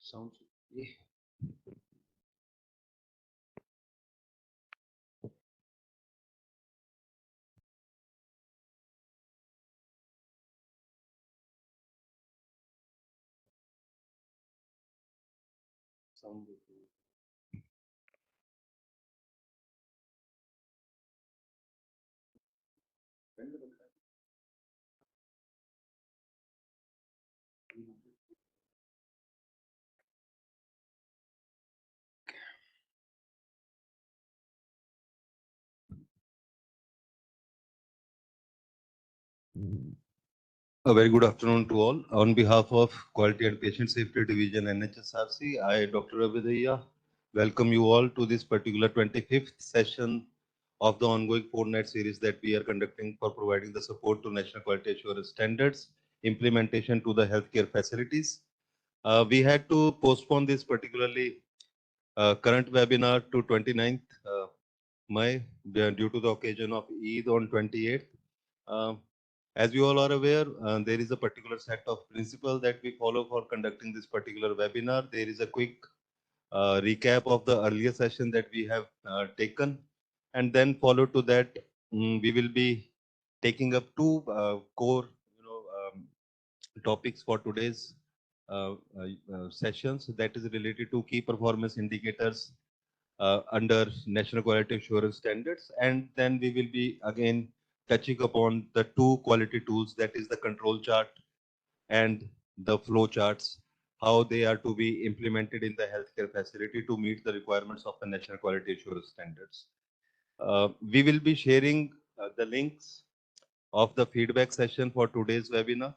Sounds. Yeah. Sound. A very good afternoon to all. On behalf of Quality and Patient Safety Division NHSRC, I, Dr. Abhidaya, welcome you all to this particular 25th session of the ongoing 4-night series that we are conducting for providing the support to National Quality Assurance Standards implementation to the healthcare facilities. We had to postpone this particularly current webinar to 29th May due to the occasion of Eid on 28th. As you all are aware, there is a particular set of principles that we follow for conducting this particular webinar. There is a quick recap of the earlier session that we have taken, and then followed to that, we will be taking up two core, topics for today's sessions. That is related to key performance indicators under National Quality Assurance Standards. And then we will be again touching upon the two quality tools, that is the control chart and the flow charts, how they are to be implemented in the healthcare facility to meet the requirements of the National Quality Assurance Standards. We will be sharing the links of the feedback session for today's webinar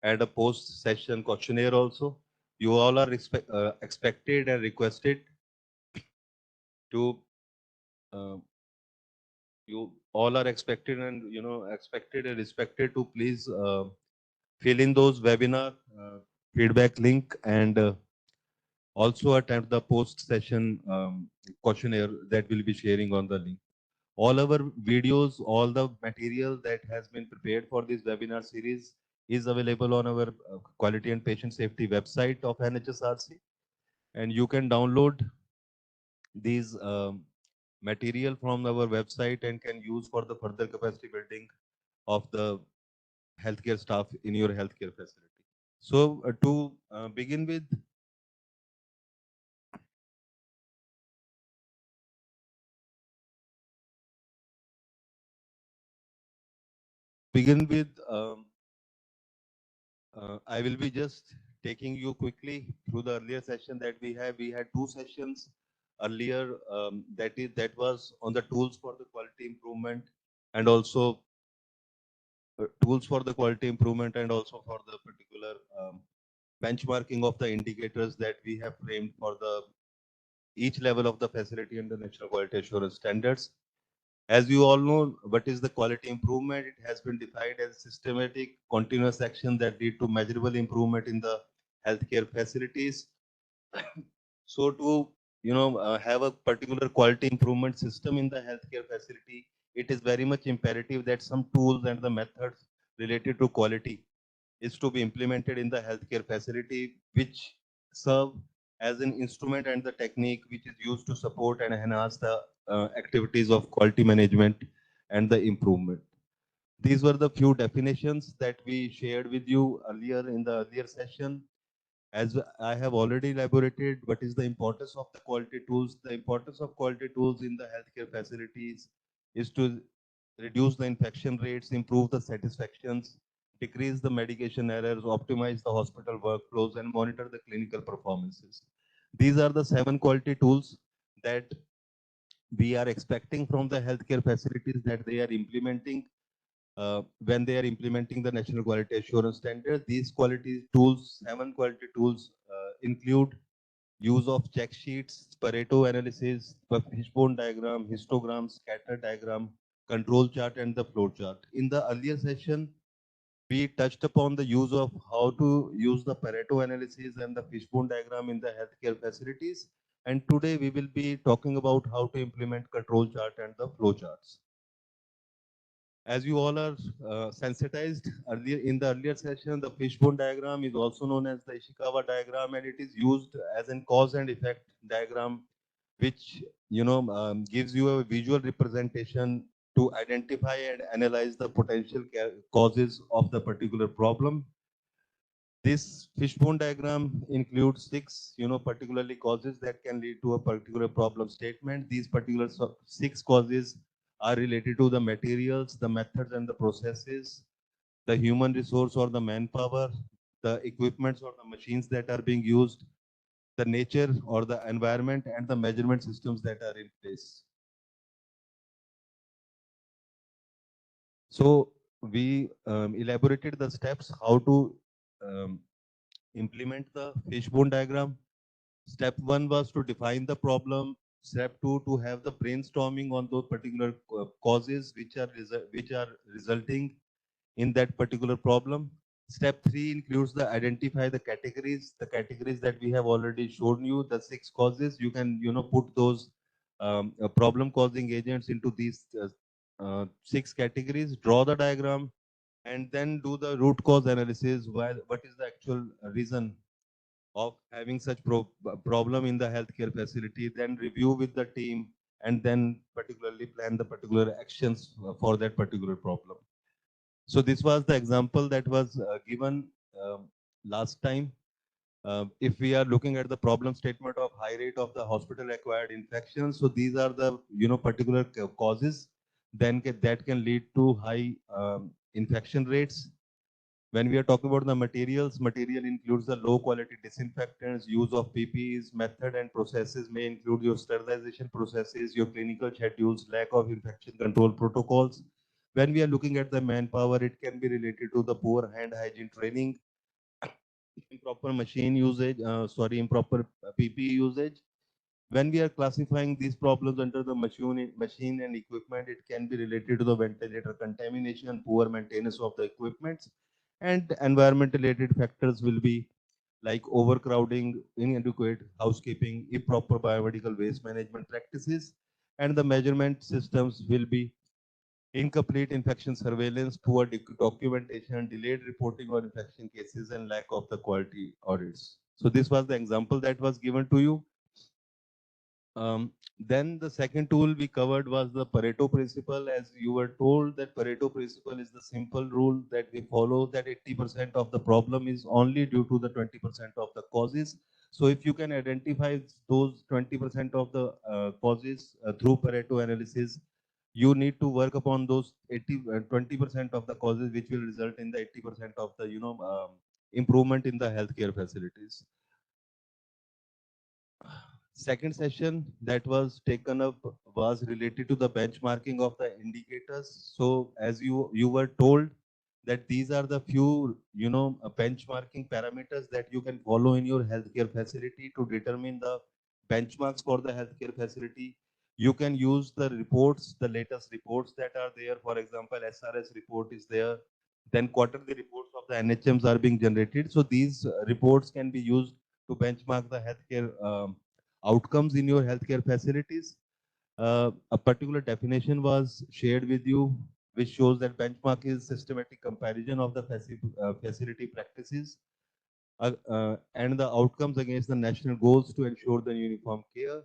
and a post-session questionnaire also. You all are expected and requested to you all are expected and expected and respected to please fill in those webinar feedback link and also attend the post session questionnaire that we'll be sharing on the link. All our videos, all the material that has been prepared for this webinar series is available on our quality and patient safety website of NHSRC, and you can download these material from our website and can use for the further capacity building of the healthcare staff in your healthcare facility. So to begin with, I will be just taking you quickly through the earlier session that we have. We had two sessions earlier, that was on the tools for the quality improvement and also tools for the quality improvement and also for the particular benchmarking of the indicators that we have framed for the each level of the facility and the national quality assurance standards. As you all know, what is the quality improvement? It has been defined as systematic, continuous action that lead to measurable improvement in the healthcare facilities. So to have a particular quality improvement system in the healthcare facility, it is very much imperative that some tools and the methods related to quality is to be implemented in the healthcare facility, which serve as an instrument and the technique which is used to support and enhance the activities of quality management and the improvement. These were the few definitions that we shared with you earlier in the earlier session. As I have already elaborated, what is the importance of the quality tools? The importance of quality tools in the healthcare facilities is to reduce the infection rates, improve the satisfactions, decrease the medication errors, optimize the hospital workflows, and monitor the clinical performances. These are the 7 quality tools that we are expecting from the healthcare facilities that they are implementing when they are implementing the national quality assurance standard. These quality tools, 7 quality tools, include use of check sheets, Pareto analysis, fishbone diagram, histogram, scatter diagram, control chart, and the flow chart. In the earlier session, we touched upon the use of how to use the Pareto analysis and the fishbone diagram in the healthcare facilities. And today we will be talking about how to implement control chart and the flow charts. As you all are sensitized earlier in the earlier session, the fishbone diagram is also known as the Ishikawa diagram, and it is used as a cause and effect diagram, which gives you a visual representation to identify and analyze the potential causes of the particular problem. This fishbone diagram includes six, particularly causes that can lead to a particular problem statement. These particular six causes are related to the materials, the methods and the processes, the human resource or the manpower, the equipments or the machines that are being used, the nature or the environment, and the measurement systems that are in place. So we elaborated the steps how to um, implement the fishbone diagram. Step one was to define the problem. Step two, to have the brainstorming on those particular causes which are resulting in that particular problem. Step three includes the identify the categories that we have already shown you, the six causes. You can put those problem causing agents into these six categories. Draw the diagram and then do the root cause analysis. What is the actual reason of having such problem in the healthcare facility, then review with the team, and then particularly plan the particular actions for that particular problem. So this was the example that was given last time. If we are looking at the problem statement of high rate of the hospital acquired infections, so these are the particular causes then that can lead to high infection rates. When we are talking about the materials, material includes the low quality disinfectants, use of PPEs, method and processes may include your sterilization processes, your clinical schedules, lack of infection control protocols. When we are looking at the manpower, it can be related to the poor hand hygiene training, improper machine usage, improper PPE usage. When we are classifying these problems under the machine and equipment, it can be related to the ventilator contamination, poor maintenance of the equipment, and environment related factors will be like overcrowding, inadequate housekeeping, improper biomedical waste management practices, and the measurement systems will be incomplete infection surveillance, poor documentation, delayed reporting on infection cases, and lack of the quality audits. So this was the example that was given to you. Then the second tool we covered was the Pareto principle. As you were told that Pareto principle is the simple rule that we follow, that 80% of the problem is only due to the 20% of the causes. So if you can identify those 20% of the causes through Pareto analysis, you need to work upon those 20% of the causes which will result in the 80% of the improvement in the healthcare facilities. Second session that was taken up was related to the benchmarking of the indicators. So as you were told that these are the few benchmarking parameters that you can follow in your healthcare facility to determine the benchmarks for the healthcare facility. You can use the reports, the latest reports that are there. For example, SRS report is there. Then quarterly reports of the NHMs are being generated. So these reports can be used to benchmark the healthcare outcomes in your healthcare facilities. A particular definition was shared with you, which shows that benchmark is systematic comparison of the facility practices and the outcomes against the national goals to ensure the uniform care.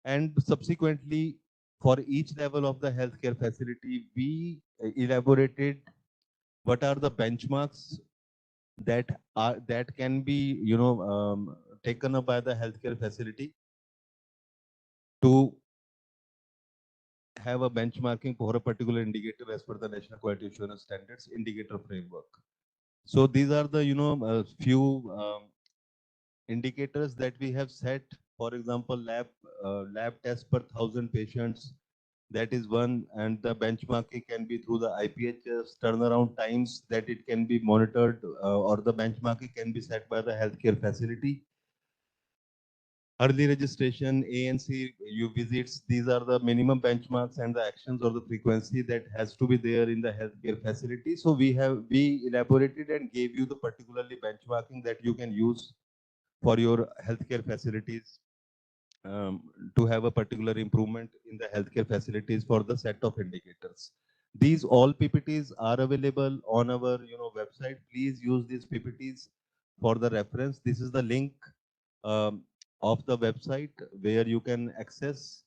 And subsequently, for each level of the healthcare facility, we elaborated what are the benchmarks that can be taken up by the healthcare facility to have a benchmarking for a particular indicator as per the National Quality Assurance Standards indicator framework. So these are the few indicators that we have set. For example, lab tests per 1,000 patients. That is one, and the benchmarking can be through the IPHS turnaround times that it can be monitored, or the benchmarking can be set by the healthcare facility. Early registration, ANC, you visits, these are the minimum benchmarks and the actions or the frequency that has to be there in the healthcare facility. So we elaborated and gave you the particularly benchmarking that you can use for your healthcare facilities to have a particular improvement in the healthcare facilities for the set of indicators. These all PPTs are available on our website. Please use these PPTs for the reference. This is the link um, of the website where you can access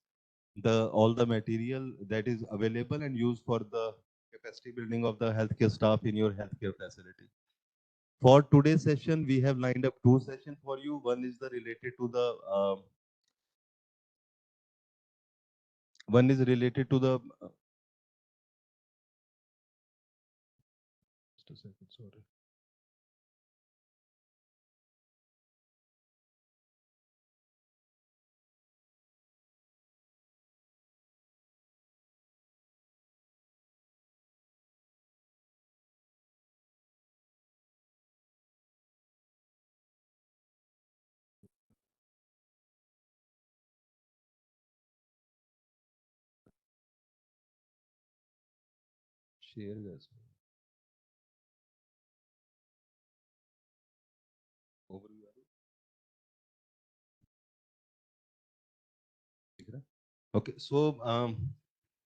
the all the material that is available and use for the capacity building of the healthcare staff in your healthcare facility. For today's session, we have lined up two sessions for you. One is the related to the one is related to the just a second, sorry. Share this overview. Okay, so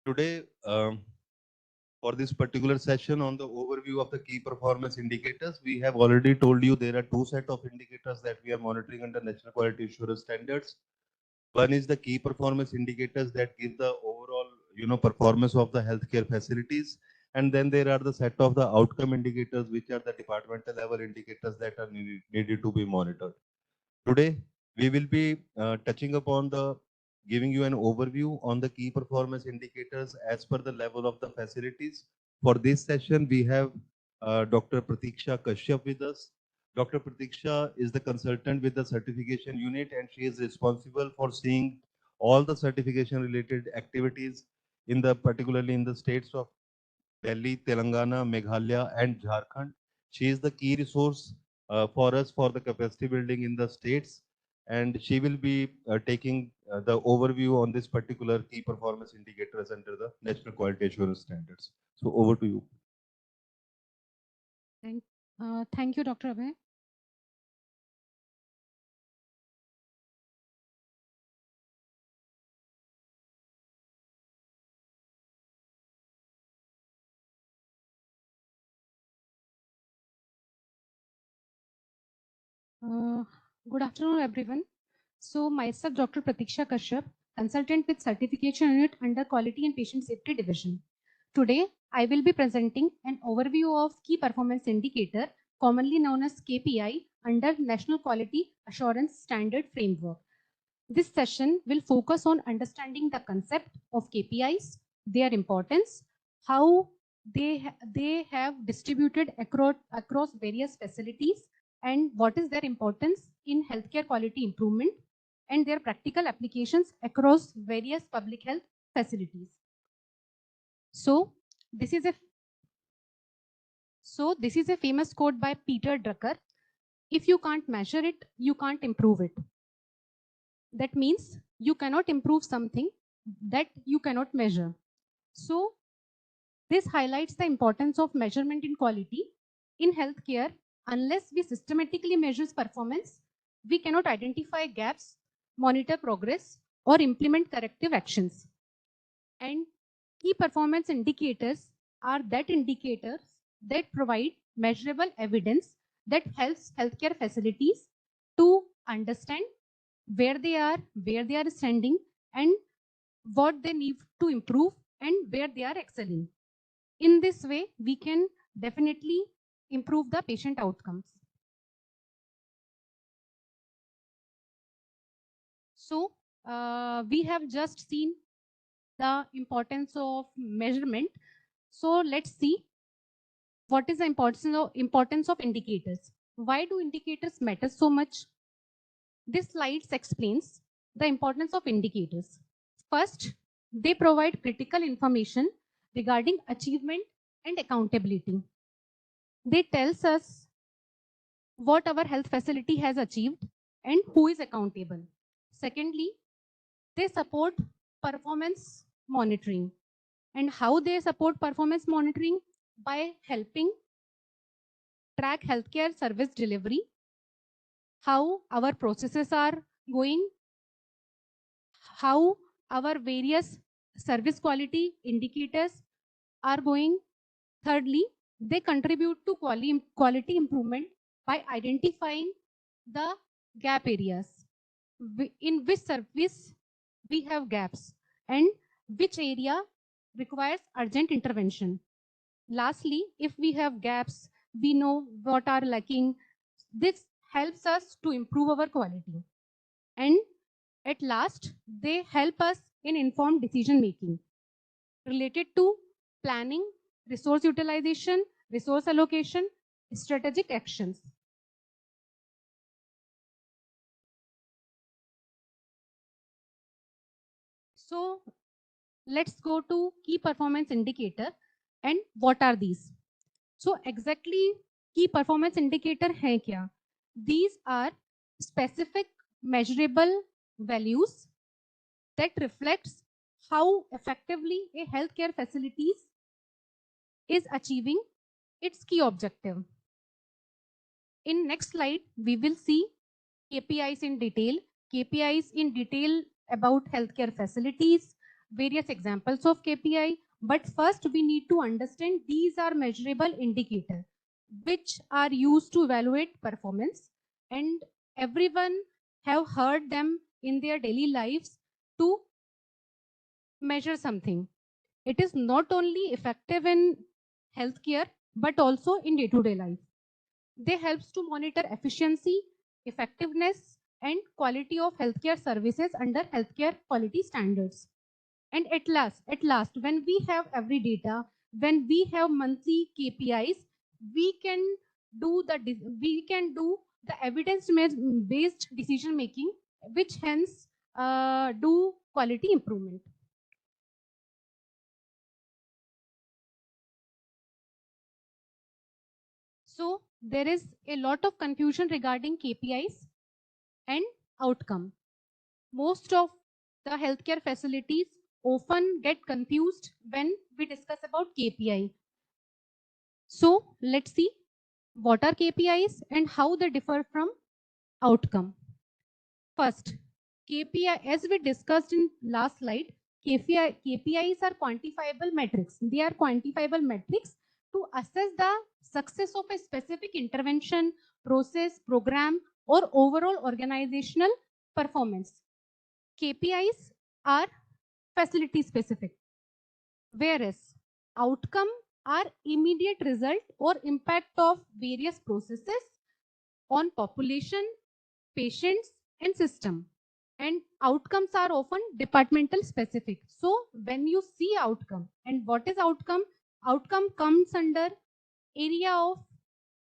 today for this particular session on the overview of the key performance indicators, we have already told you there are two set of indicators that we are monitoring under National Quality Assurance Standards. One is the key performance indicators that give the overall, performance of the healthcare facilities. And then there are the set of the outcome indicators, which are the departmental level indicators that are needed to be monitored. Today, we will be touching upon the giving you an overview on the key performance indicators as per the level of the facilities. For this session, we have Dr. Pratiksha Kashyap with us. Dr. Pratiksha is the consultant with the certification unit, and she is responsible for seeing all the certification related activities in the particularly in the states of Delhi, Telangana, Meghalaya, and Jharkhand. She is the key resource for us for the capacity building in the states, and she will be taking the overview on this particular key performance indicators under the National Quality Assurance Standards. So over to you. Thank you, Dr. Abhay. Uh, Good afternoon, everyone. So, myself, Dr. Pratiksha Kashyap, consultant with certification unit under Quality and Patient Safety Division. Today, I will be presenting an overview of key performance indicator, commonly known as KPI, under National Quality Assurance Standard Framework. This session will focus on understanding the concept of KPIs, their importance, how they have distributed across various facilities, and what is their importance in healthcare quality improvement, and their practical applications across various public health facilities. So this is a this is a famous quote by Peter Drucker. If you can't measure it, you can't improve it. That means you cannot improve something that you cannot measure. So this highlights the importance of measurement in quality. In healthcare, unless we systematically measure performance, we cannot identify gaps, monitor progress, or implement corrective actions. And key performance indicators are that indicators that provide measurable evidence that helps healthcare facilities to understand where they are standing, and what they need to improve, and where they are excelling. In this way, we can definitely improve the patient outcomes. So we have just seen the importance of measurement. So let's see what is the importance of indicators. Why do indicators matter so much? This slide explains the importance of indicators. First, they provide critical information regarding achievement and accountability. They tells us what our health facility has achieved and who is accountable. Secondly, they support performance monitoring. And how they support performance monitoring? By helping track healthcare service delivery, how our processes are going, how our various service quality indicators are going. Thirdly, they contribute to quality improvement by identifying the gap areas. In which service we have gaps and which area requires urgent intervention. Lastly, if we have gaps, we know what are lacking. This helps us to improve our quality. And at last, they help us in informed decision making related to planning, resource utilization, resource allocation, strategic actions. So let's go to key performance indicator and what are these? So exactly key performance indicator hai kya? These are specific measurable values that reflects how effectively a healthcare facilities is achieving its key objective. In next slide, we will see KPIs in detail. KPIs in detail about healthcare facilities, various examples of KPI. But first, we need to understand these are measurable indicators which are used to evaluate performance, and everyone have heard them in their daily lives to measure something. It is not only effective in healthcare but also in day-to-day life. They helps to monitor efficiency, effectiveness, and quality of healthcare services under healthcare quality standards. And at last, when we have every data, when we have monthly KPIs, we can do the evidence-based decision making, which hence do quality improvement. So there is a lot of confusion regarding KPIs and outcome. Most of the healthcare facilities often get confused when we discuss about KPI. So let's see what are KPIs and how they differ from outcome. First, KPI, as we discussed in last slide, KPIs are quantifiable metrics. They are quantifiable metrics to assess the success of a specific intervention, process, program, or overall organizational performance. KPIs are facility specific, whereas outcome are immediate result or impact of various processes on population, patients, and system. And outcomes are often departmental specific. So when you see outcome, and what is outcome? Outcome comes under area of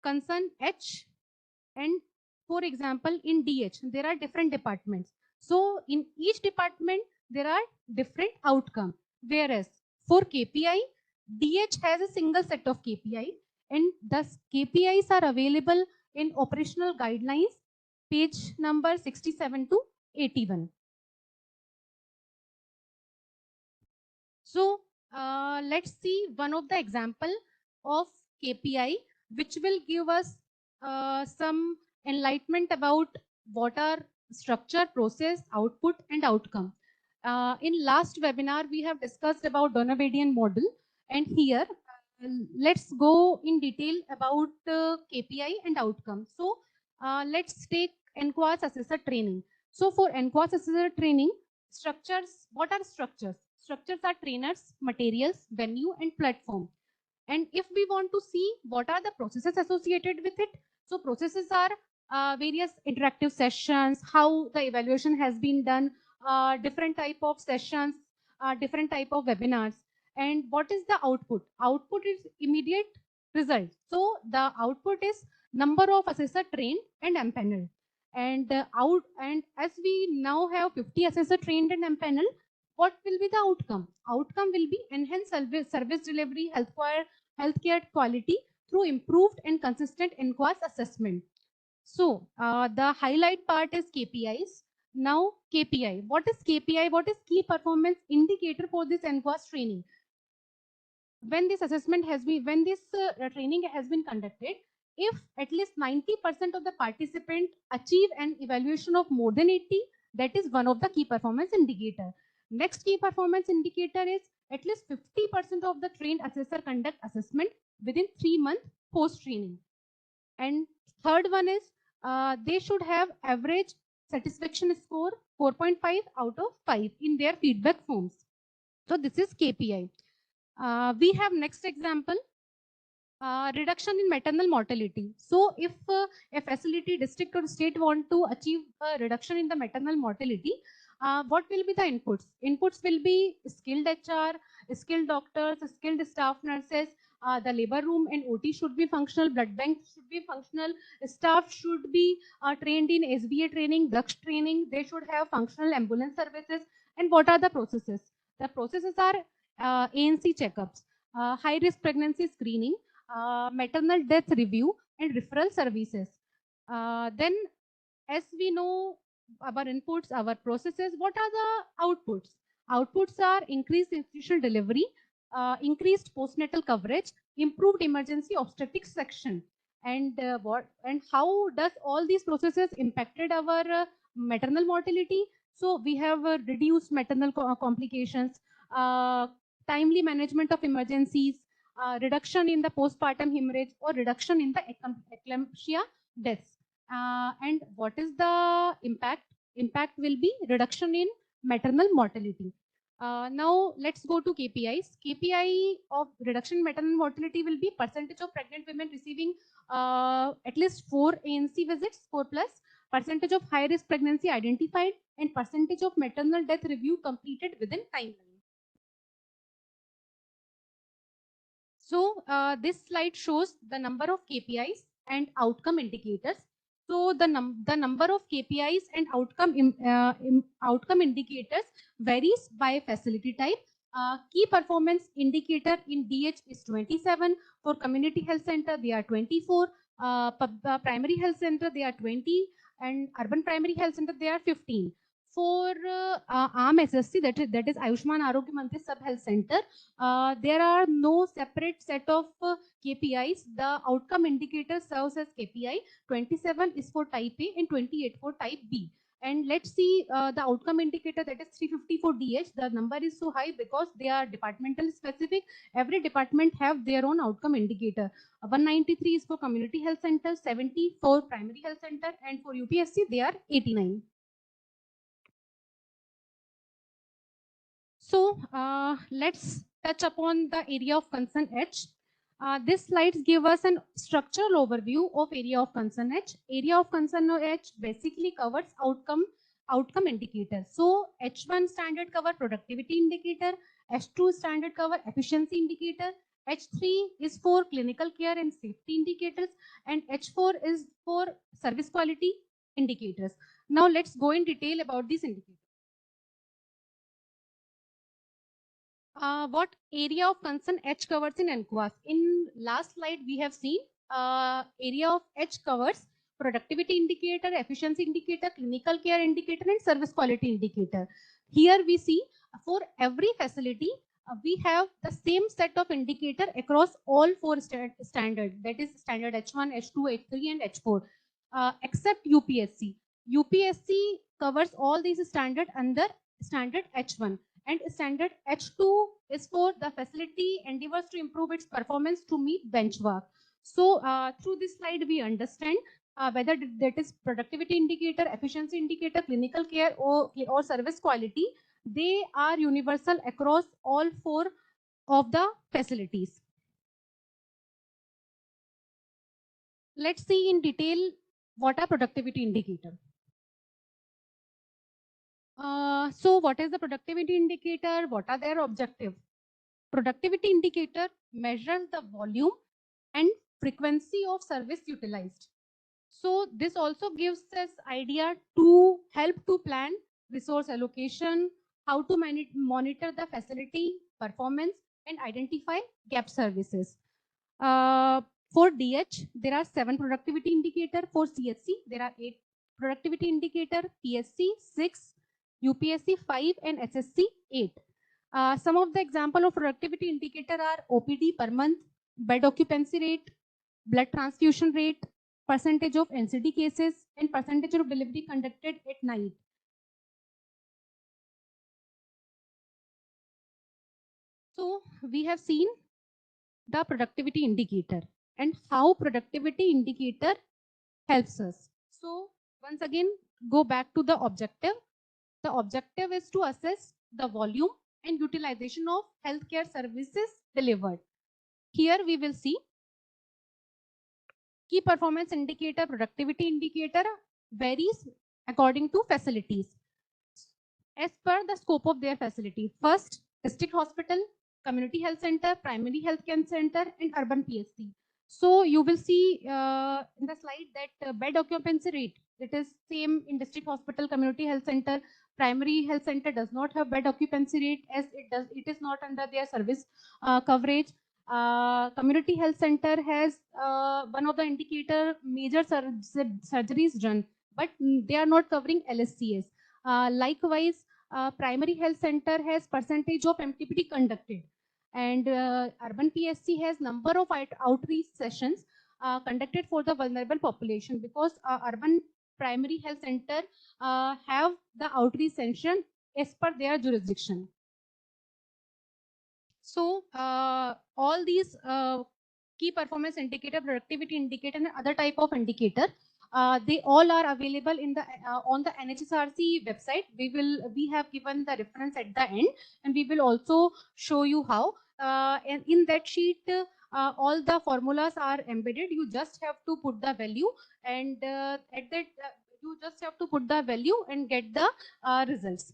concern H, and for example in DH there are different departments, so in each department there are different outcome, whereas for KPI DH has a single set of KPI, and thus KPIs are available in operational guidelines page number 67 to 81. So let's see one of the example of KPI, which will give us some enlightenment about what are structure, process, output, and outcome. In last webinar, we have discussed about Donovadian model, and here let's go in detail about KPI and outcome. So let's take NQAS assessor training. So for NQAS assessor training, structures, what are structures? Structures are trainers, materials, venue, and platform. And if we want to see what are the processes associated with it, so processes are various interactive sessions, how the evaluation has been done, different type of sessions, different type of webinars. And what is the output? Output is immediate result. So the output is number of assessor trained and empaneled. And and as we now have 50 assessor trained and empaneled, what will be the outcome? Outcome will be enhanced service delivery, healthcare quality through improved and consistent NQAS assessment. So the highlight part is KPIs. Now KPI. What is KPI? What is key performance indicator for this NQAS training? When this assessment has been, when this training has been conducted, if at least 90% of the participants achieve an evaluation of more than 80, that is one of the key performance indicator. Next key performance indicator is at least 50% of the trained assessor conduct assessment within 3 months post training. And third one is they should have average satisfaction score 4.5 out of 5 in their feedback forms. So this is KPI. We have next example, reduction in maternal mortality. So if a facility, district or state want to achieve a reduction in the maternal mortality, what will be the inputs? Inputs will be skilled HR, skilled doctors, skilled staff nurses, the labor room and OT should be functional, blood bank should be functional, staff should be trained in SBA training, drugs training, they should have functional ambulance services. And what are the processes? The processes are ANC checkups, high risk pregnancy screening, maternal death review and referral services. Then as we know our inputs, our processes, what are the outputs? Outputs are increased institutional delivery, increased postnatal coverage, improved emergency obstetrics section. And how does all these processes impacted our maternal mortality? So we have reduced maternal complications, timely management of emergencies, reduction in the postpartum hemorrhage or reduction in the eclampsia deaths. And what is the impact? Impact will be reduction in maternal mortality. Now let's go to KPIs. KPI of reduction in maternal mortality will be percentage of pregnant women receiving at least 4 ANC visits, 4 plus, percentage of high risk pregnancy identified, and percentage of maternal death review completed within timeline. So this slide shows the number of KPIs and outcome indicators. So the number of KPIs and outcome indicators varies by facility type. Key performance indicator in DH is 27. For community health center, they are 24. Primary health center, they are 20. And urban primary health center, they are 15. For ARM SSC, that is Ayushman Arogya Mantri Sub Health Center, there are no separate set of KPIs. The outcome indicator serves as KPI. 27 is for type A and 28 for type B. And let's see the outcome indicator, that is 350 for DH. The number is so high because they are departmental specific. Every department have their own outcome indicator. 193 is for community health center, 70 for primary health center, and for UPSC they are 89. So let's touch upon the area of concern H. This slides give us a structural overview of area of concern H. Area of concern H basically covers outcome indicators. So H1 standard cover productivity indicator, H2 standard cover efficiency indicator, H3 is for clinical care and safety indicators, and H4 is for service quality indicators. Now let's go in detail about these indicators. What area of concern H covers in NQAS? In last slide, we have seen area of H covers productivity indicator, efficiency indicator, clinical care indicator, and service quality indicator. Here we see for every facility, we have the same set of indicator across all 4 standard. That is standard H1, H2, H3, and H4, except UPSC. UPSC covers all these standard under standard H1. And standard H2 is for the facility endeavors to improve its performance to meet benchmark. So through this slide, we understand whether that is productivity indicator, efficiency indicator, clinical care, or service quality. They are universal across all 4 of the facilities. Let's see in detail what are productivity indicator. So what is the productivity indicator? What are their objectives? Productivity indicator measures the volume and frequency of service utilized. So this also gives us idea to help to plan resource allocation, how to monitor the facility performance and identify gap services. For DH, there are 7 productivity indicator. For CHC, there are 8 productivity indicator, PSC 6, UPSC 5, and SSC 8. Some of the example of productivity indicator are OPD per month, bed occupancy rate, blood transfusion rate, percentage of NCD cases, and percentage of delivery conducted at night. So we have seen the productivity indicator and how productivity indicator helps us. So once again, go back to the objective. The objective is to assess the volume and utilization of healthcare services delivered. Here we will see key performance indicator, productivity indicator varies according to facilities as per the scope of their facility. First, district hospital, community health center, primary health care center, and urban PSC. So you will see in the slide that bed occupancy rate, it is same in district hospital, community health center, primary health center does not have bed occupancy rate as it is not under their service coverage. Community health center has one of the indicator major surgeries done, but they are not covering LSCS. Likewise, primary health center has percentage of MTPT conducted, and urban PSC has number of outreach sessions conducted for the vulnerable population, because urban primary health center have the outreach session as per their jurisdiction. So all these key performance indicator, productivity indicator, and other type of indicator, they all are available in the on the NHSRC website. We have given the reference at the end, and we will also show you how. And in that sheet, all the formulas are embedded. You just have to put the value, and at that you just have to put the value and get the results.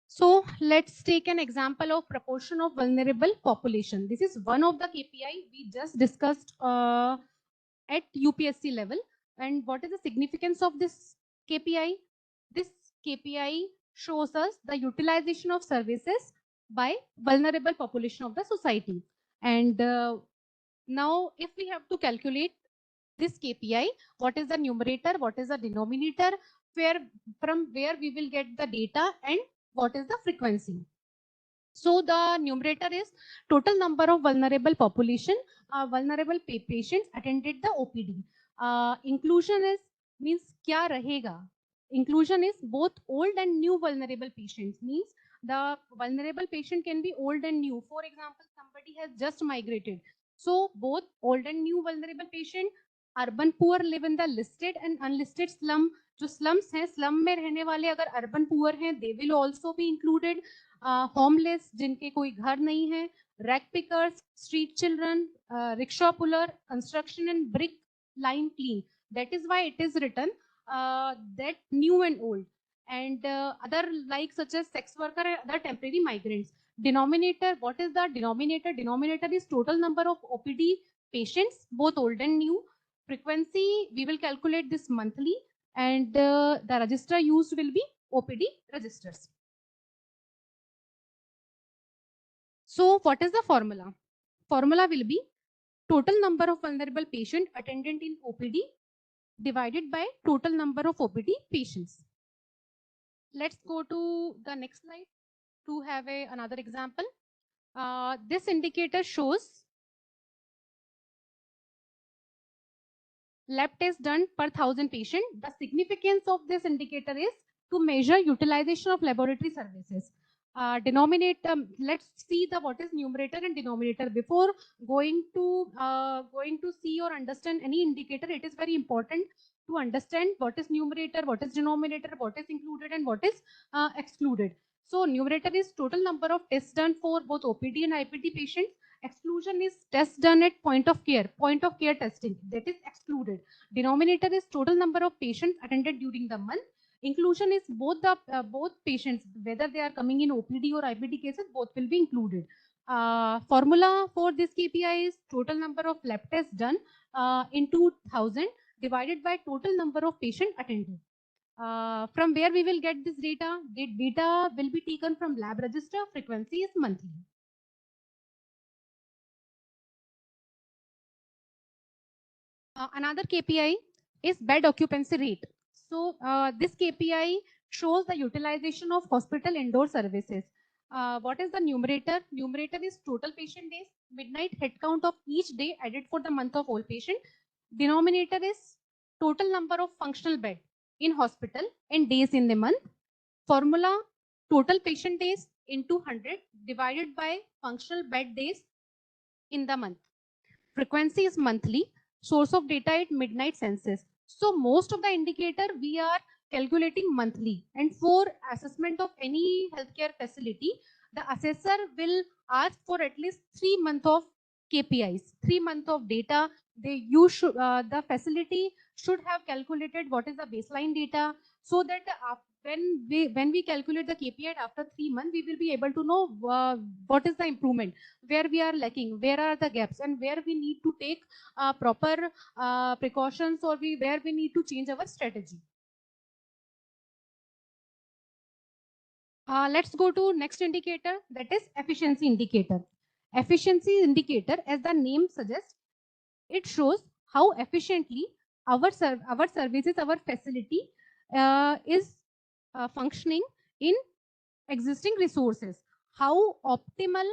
So let's take an example of proportion of vulnerable population. This is one of the KPI we just discussed at UPSC level. And what is the significance of this KPI? This KPI shows us the utilization of services by vulnerable population of the society. And now if we have to calculate this KPI, what is the numerator, what is the denominator, from where we will get the data, and what is the frequency. So the numerator is total number of vulnerable population, vulnerable patients attended the OPD. Inclusion is means kya rahega. Inclusion is both old and new vulnerable patients. Means the vulnerable patient can be old and new. For example, somebody has just migrated. So both old and new vulnerable patient, urban poor live in the listed and unlisted slum. जो slums हैं, slum में रहने वाले अगर urban poor हैं, they will also be included. Homeless जिनके कोई घर नहीं है, rag pickers, street children, rickshaw puller, construction and brick line clean. That is why it is written that new and old, and other like such as sex worker and other temporary migrants. Denominator, what is the denominator? Denominator is total number of OPD patients, both old and new. Frequency, we will calculate this monthly, and the register used will be OPD registers. So what is the formula? Formula will be total number of vulnerable patient attendant in OPD divided by total number of OPD patients. Let's go to the next slide to have another example. This indicator shows lab test done per 1,000 patient. The significance of this indicator is to measure utilization of laboratory services. Denominator, let's see the what is numerator and denominator. Before going to see or understand any indicator, it is very important to understand what is numerator, what is denominator, what is included, and what is excluded. So numerator is total number of tests done for both OPD and IPD patients. Exclusion is tests done at point of care testing, that is excluded. Denominator is total number of patients attended during the month. Inclusion is both patients, whether they are coming in OPD or IPD cases, both will be included. Formula for this KPI is total number of lab tests done into 1,000 divided by total number of patients attended. From where we will get this data? The data will be taken from lab register. Frequency is monthly. Another KPI is bed occupancy rate. So this KPI shows the utilization of hospital indoor services. What is the numerator? Numerator is total patient days, midnight head count of each day added for the month of all patient. Denominator is total number of functional bed in hospital and days in the month. Formula, total patient days into 100 divided by functional bed days in the month. Frequency is monthly. Source of data at midnight census. So most of the indicator we are calculating monthly. And for assessment of any healthcare facility, the assessor will ask for at least 3 months of KPIs, 3 months of data. The facility should have calculated what is the baseline data, so that when we calculate the KPI after 3 months, we will be able to know what is the improvement, where we are lacking, where are the gaps, and where we need to take proper precautions, or where we need to change our strategy. Let's go to next indicator, that is efficiency indicator. Efficiency indicator, as the name suggests, it shows how efficiently our services, our facility is functioning in existing resources, how optimal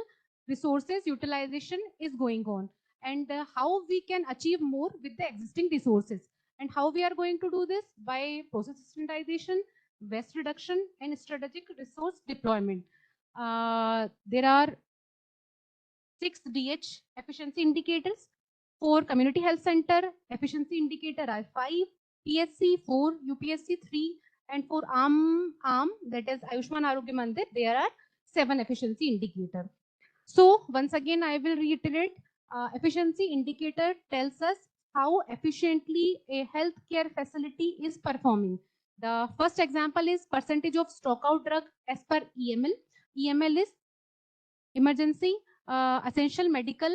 resources utilization is going on, and how we can achieve more with the existing resources. And how we are going to do this? By process standardization, waste reduction, and strategic resource deployment. There are 6 DH efficiency indicators. For community health center, efficiency indicator are 5, PSC 4, UPSC 3, and for ARM, that is Ayushman Arogya Mandir, there are 7 efficiency indicator. So once again, I will reiterate, efficiency indicator tells us how efficiently a healthcare facility is performing. The first example is percentage of stock out drug as per EML. EML is emergency essential medical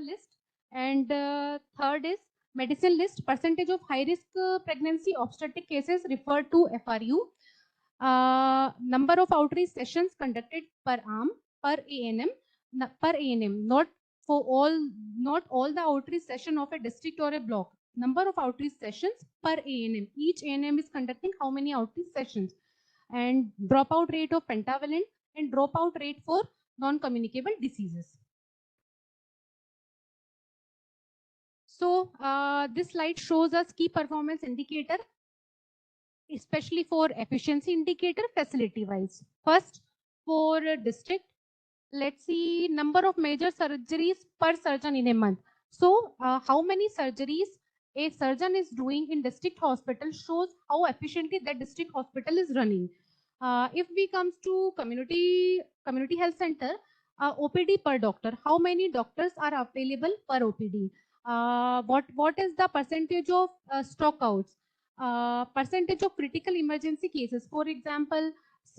list, and third is medicine list, percentage of high risk pregnancy obstetric cases referred to FRU, number of outreach sessions conducted per arm, per ANM, not for all, not all the outreach session of a district or a block, number of outreach sessions per ANM, each ANM is conducting how many outreach sessions, and dropout rate of pentavalent, and dropout rate for non-communicable diseases. So this slide shows us key performance indicator, especially for efficiency indicator facility wise. First, for district, let's see number of major surgeries per surgeon in a month. So how many surgeries a surgeon is doing in district hospital shows how efficiently that district hospital is running. If we comes to community health center, OPD per doctor, how many doctors are available per OPD? What is the percentage of stockouts? Percentage of critical emergency cases. For example,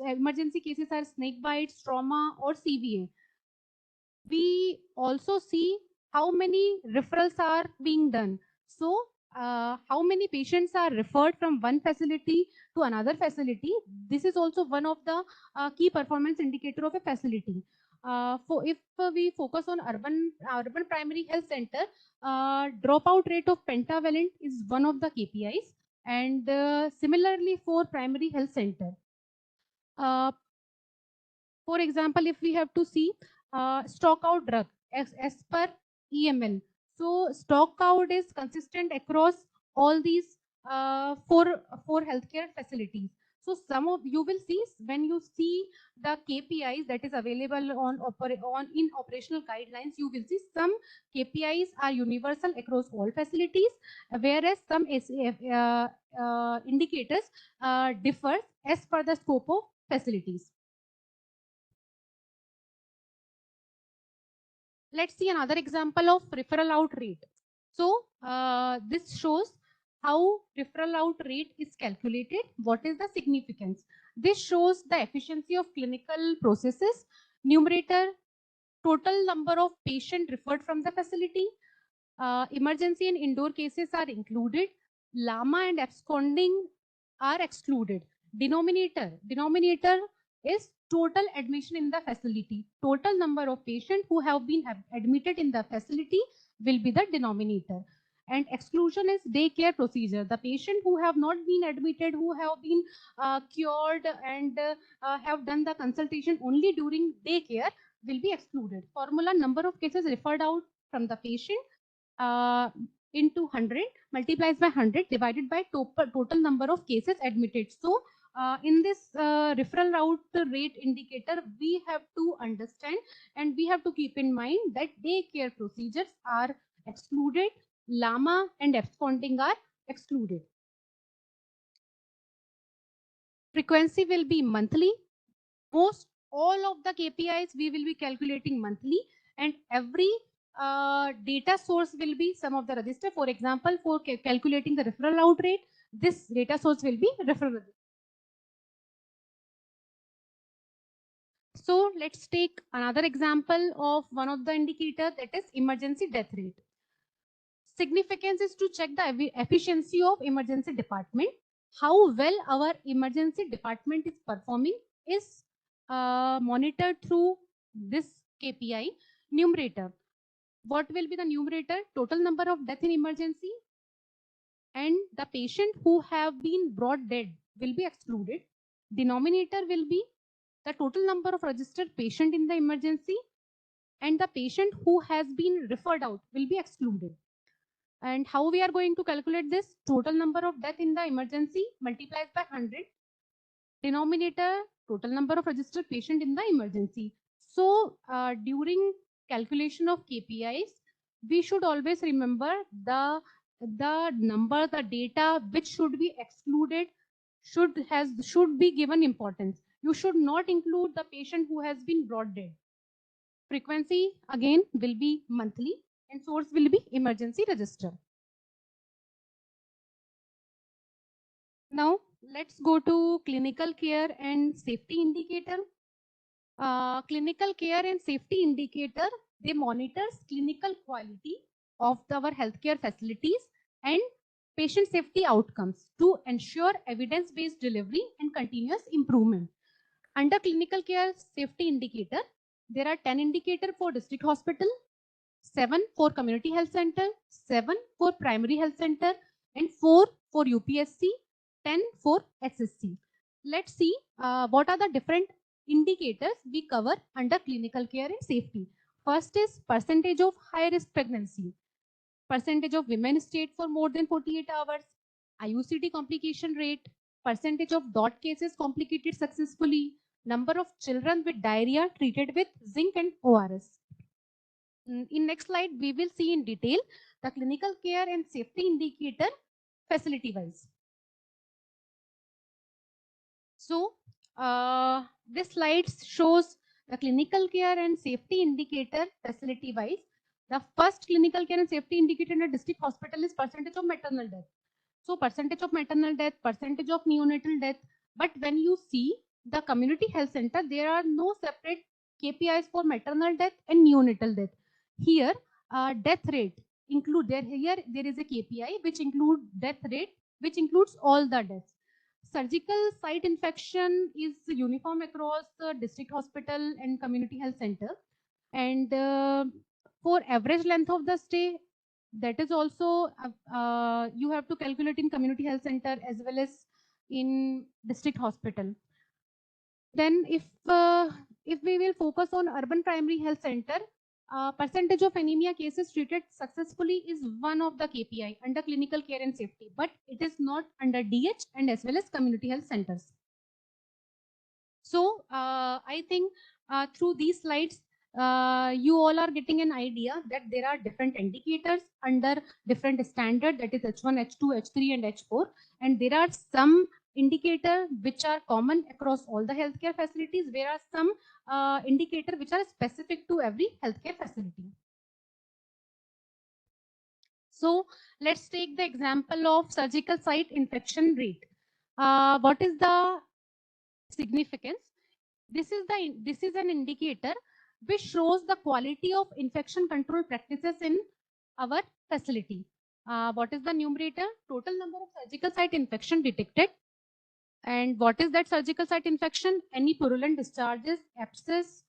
emergency cases are snake bites, trauma, or CVA. We also see how many referrals are being done. So how many patients are referred from one facility to another facility. This is also one of the key performance indicator of a facility. If we focus on urban primary health center, dropout rate of pentavalent is one of the KPIs, and similarly for primary health center. For example, if we have to see stock out drug as per EML. So stock out is consistent across all these four healthcare facilities. So some of you will see, when you see the KPIs that is available on in operational guidelines, you will see some KPIs are universal across all facilities, whereas some indicators differ as per the scope of facilities. Let's see another example of referral out rate. So this shows how referral out rate is calculated. What is the significance? This shows the efficiency of clinical processes. Numerator, total number of patients referred from the facility. Emergency and indoor cases are included. LAMA and absconding are excluded. Denominator is total admission in the facility. Total number of patients who have been admitted in the facility will be the denominator. And exclusion is daycare procedure. The patient who have not been admitted, who have been cured and have done the consultation only during daycare will be excluded. Formula, number of cases referred out from the patient into 100 multiplies by 100 divided by total number of cases admitted. So in this referral route rate indicator, we have to understand and we have to keep in mind that daycare procedures are excluded, llama and absconding are excluded. Frequency will be monthly. Most all of the KPIs we will be calculating monthly, and every data source will be some of the register. For example, for calculating the referral out rate, this data source will be referral register. So let's take another example of one of the indicator, that is emergency death rate. Significance is to check the efficiency of emergency department. How well our emergency department is performing is monitored through this KPI numerator. What will be the numerator? Total number of death in emergency, and the patient who have been brought dead will be excluded. Denominator will be the total number of registered patient in the emergency, and the patient who has been referred out will be excluded. And how we are going to calculate this? Total number of death in the emergency multiplied by 100. Denominator, total number of registered patient in the emergency. So during calculation of KPIs, we should always remember the number, the data which should be excluded should be given importance. You should not include the patient who has been brought dead. Frequency again will be monthly, and source will be emergency register. Now let's go to clinical care and safety indicator. Clinical care and safety indicator, they monitors clinical quality of our healthcare facilities and patient safety outcomes to ensure evidence-based delivery and continuous improvement. Under clinical care safety indicator, there are 10 indicators for district hospital, 7 for community health center, 7 for primary health center, and 4 for UPSC, 10 for SSC. Let's see what are the different indicators we cover under clinical care and safety. First is percentage of high risk pregnancy, percentage of women stayed for more than 48 hours, IUCD complication rate, percentage of DOT cases complicated successfully, number of children with diarrhea treated with zinc and ORS. In next slide, we will see in detail the clinical care and safety indicator facility wise. So this slide shows the clinical care and safety indicator facility wise. The first clinical care and safety indicator in a district hospital is percentage of maternal death. So percentage of maternal death, percentage of neonatal death. But when you see the community health center, there are no separate KPIs for maternal death and neonatal death. Here, death rate include there. Here there is a KPI which include death rate, which includes all the deaths. Surgical site infection is uniform across district hospital and community health center. And for average length of the stay, that is also you have to calculate in community health center as well as in district hospital. Then if we will focus on urban primary health center, percentage of anemia cases treated successfully is one of the KPI under clinical care and safety, but it is not under DH and as well as community health centers. So I think through these slides, you all are getting an idea that there are different indicators under different standard, that is H1, H2, H3 and H4. And there are some indicators which are common across all the healthcare facilities. There are some indicators which are specific to every healthcare facility. So let's take the example of surgical site infection rate. What is the significance? This is an indicator which shows the quality of infection control practices in our facility. What is the numerator? Total number of surgical site infection detected. And what is that surgical site infection? Any purulent discharges, abscess,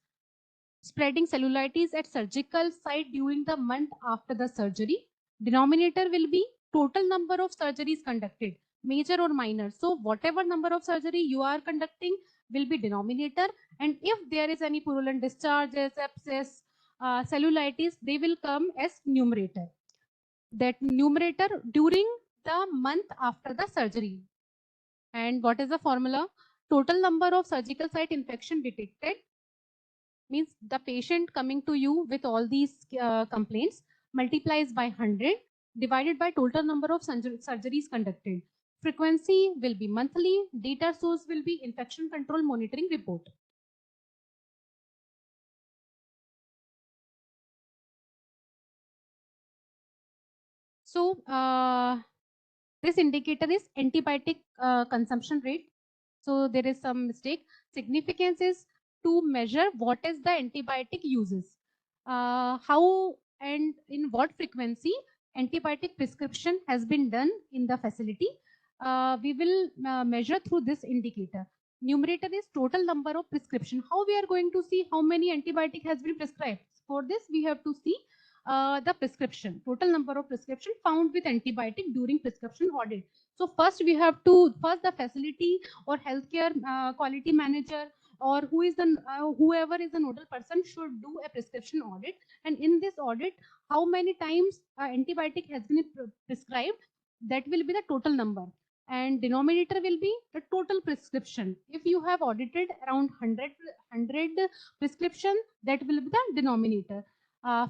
spreading cellulitis at surgical site during the month after the surgery. Denominator will be total number of surgeries conducted, major or minor. So whatever number of surgery you are conducting will be denominator, and if there is any purulent discharges, abscess, cellulitis, they will come as numerator. That numerator during the month after the surgery. And what is the formula? Total number of surgical site infection detected means the patient coming to you with all these complaints multiplies by 100 divided by total number of surgeries conducted. Frequency will be monthly. Data source will be infection control monitoring report. So this indicator is antibiotic consumption rate. So there is some mistake. Significance is to measure what is the antibiotic uses, how and in what frequency antibiotic prescription has been done in the facility. We will measure through this indicator. Numerator is total number of prescription. How we are going to see how many antibiotic has been prescribed? For this, we have to see the prescription, total number of prescription found with antibiotic during prescription audit. So first the facility or healthcare quality manager or whoever is the nodal person should do a prescription audit. And in this audit, how many times antibiotic has been prescribed, that will be the total number. And denominator will be the total prescription. If you have audited around 100 prescription, that will be the denominator.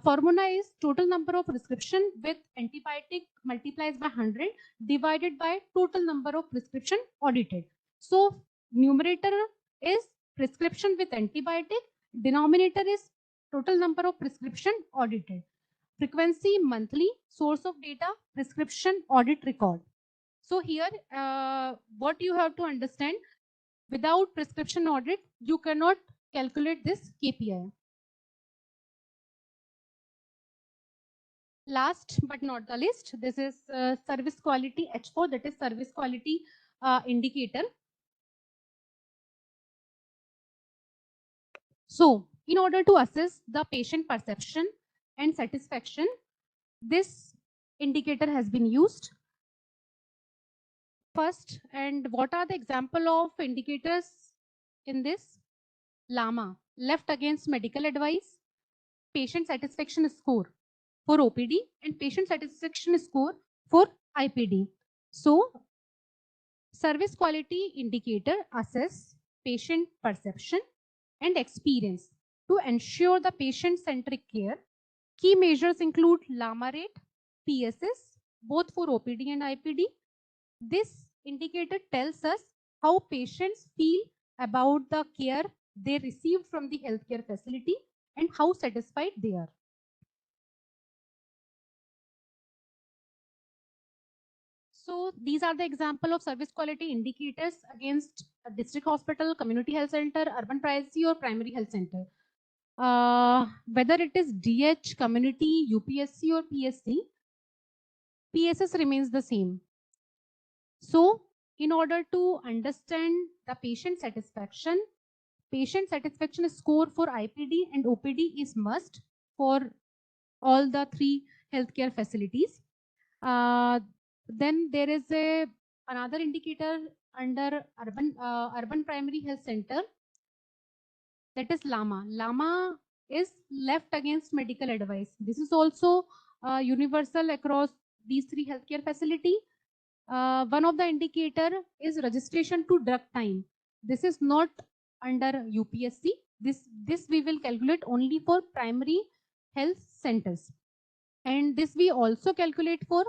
Formula is total number of prescription with antibiotic multiplies by 100 divided by total number of prescription audited. So numerator is prescription with antibiotic, denominator is total number of prescription audited. Frequency monthly, source of data prescription audit record. So here what you have to understand, without prescription audit you cannot calculate this KPI. Last but not the least, this is service quality H4, that is service quality indicator. So in order to assess the patient perception and satisfaction, this indicator has been used. First, and what are the example of indicators in this? LAMA, left against medical advice, patient satisfaction score for OPD, and patient satisfaction score for IPD. So service quality indicator assess patient perception and experience to ensure the patient-centric care. Key measures include LAMA rate, PSS, both for OPD and IPD. This indicator tells us how patients feel about the care they received from the healthcare facility and how satisfied they are. So these are the example of service quality indicators against a district hospital, community health center, urban primacy or primary health center. Whether it is DH, community, UPSC or PSC, PSS remains the same. So in order to understand the patient satisfaction score for IPD and OPD is must for all the three healthcare facilities. Then there is another indicator under urban primary health center, that is LAMA. LAMA is left against medical advice. This is also universal across these three healthcare facility. One of the indicator is registration to drug time. This is not under UPSC. This we will calculate only for primary health centers, and this we also calculate for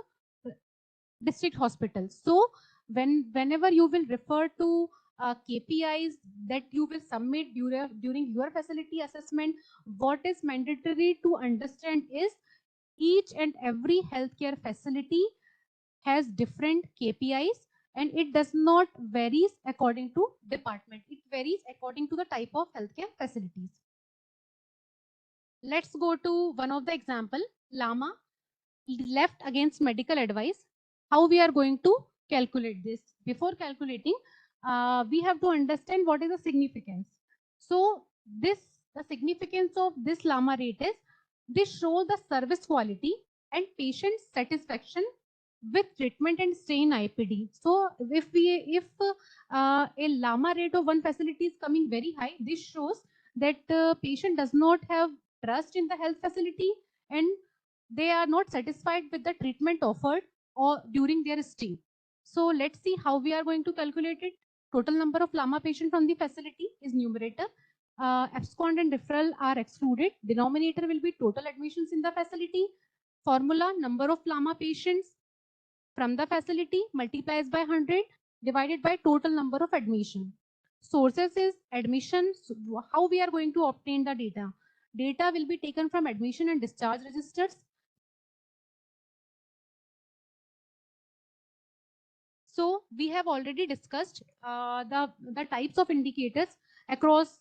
district hospitals. So whenever you will refer to KPIs that you will submit during your facility assessment, what is mandatory to understand is each and every healthcare facility has different KPIs, and it does not varies according to department. It varies according to the type of healthcare facilities. Let's go to one of the example, LAMA, left against medical advice. How we are going to calculate this? Before calculating, we have to understand what is the significance. So the significance of this LAMA rate is, this shows the service quality and patient satisfaction with treatment and stay in IPD. So if a LAMA rate of one facility is coming very high, this shows that the patient does not have trust in the health facility and they are not satisfied with the treatment offered or during their stay. So let's see how we are going to calculate it. Total number of LAMA patients from the facility is numerator. Abscond and referral are excluded. Denominator will be total admissions in the facility. Formula, number of LAMA patients from the facility multiplies by 100 divided by total number of admission. Sources is admissions. How we are going to obtain the data? Data will be taken from admission and discharge registers. So we have already discussed the types of indicators across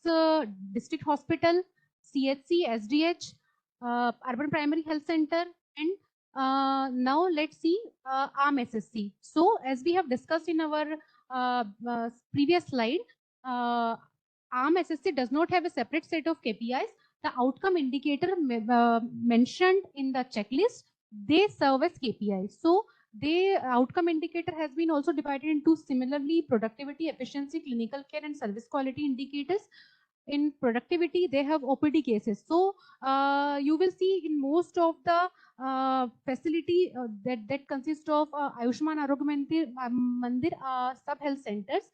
district hospital, CHC, SDH, urban primary health center, and now let's see ARM SSC. So as we have discussed in our previous slide, uh, ARM SSC does not have a separate set of KPIs. The outcome indicator mentioned in the checklist, they serve as KPIs. So the outcome indicator has been also divided into similarly productivity, efficiency, clinical care, and service quality indicators. In productivity, they have OPD cases. So you will see in most of the facility that consists of Ayushman Arogya Mandir sub health centers,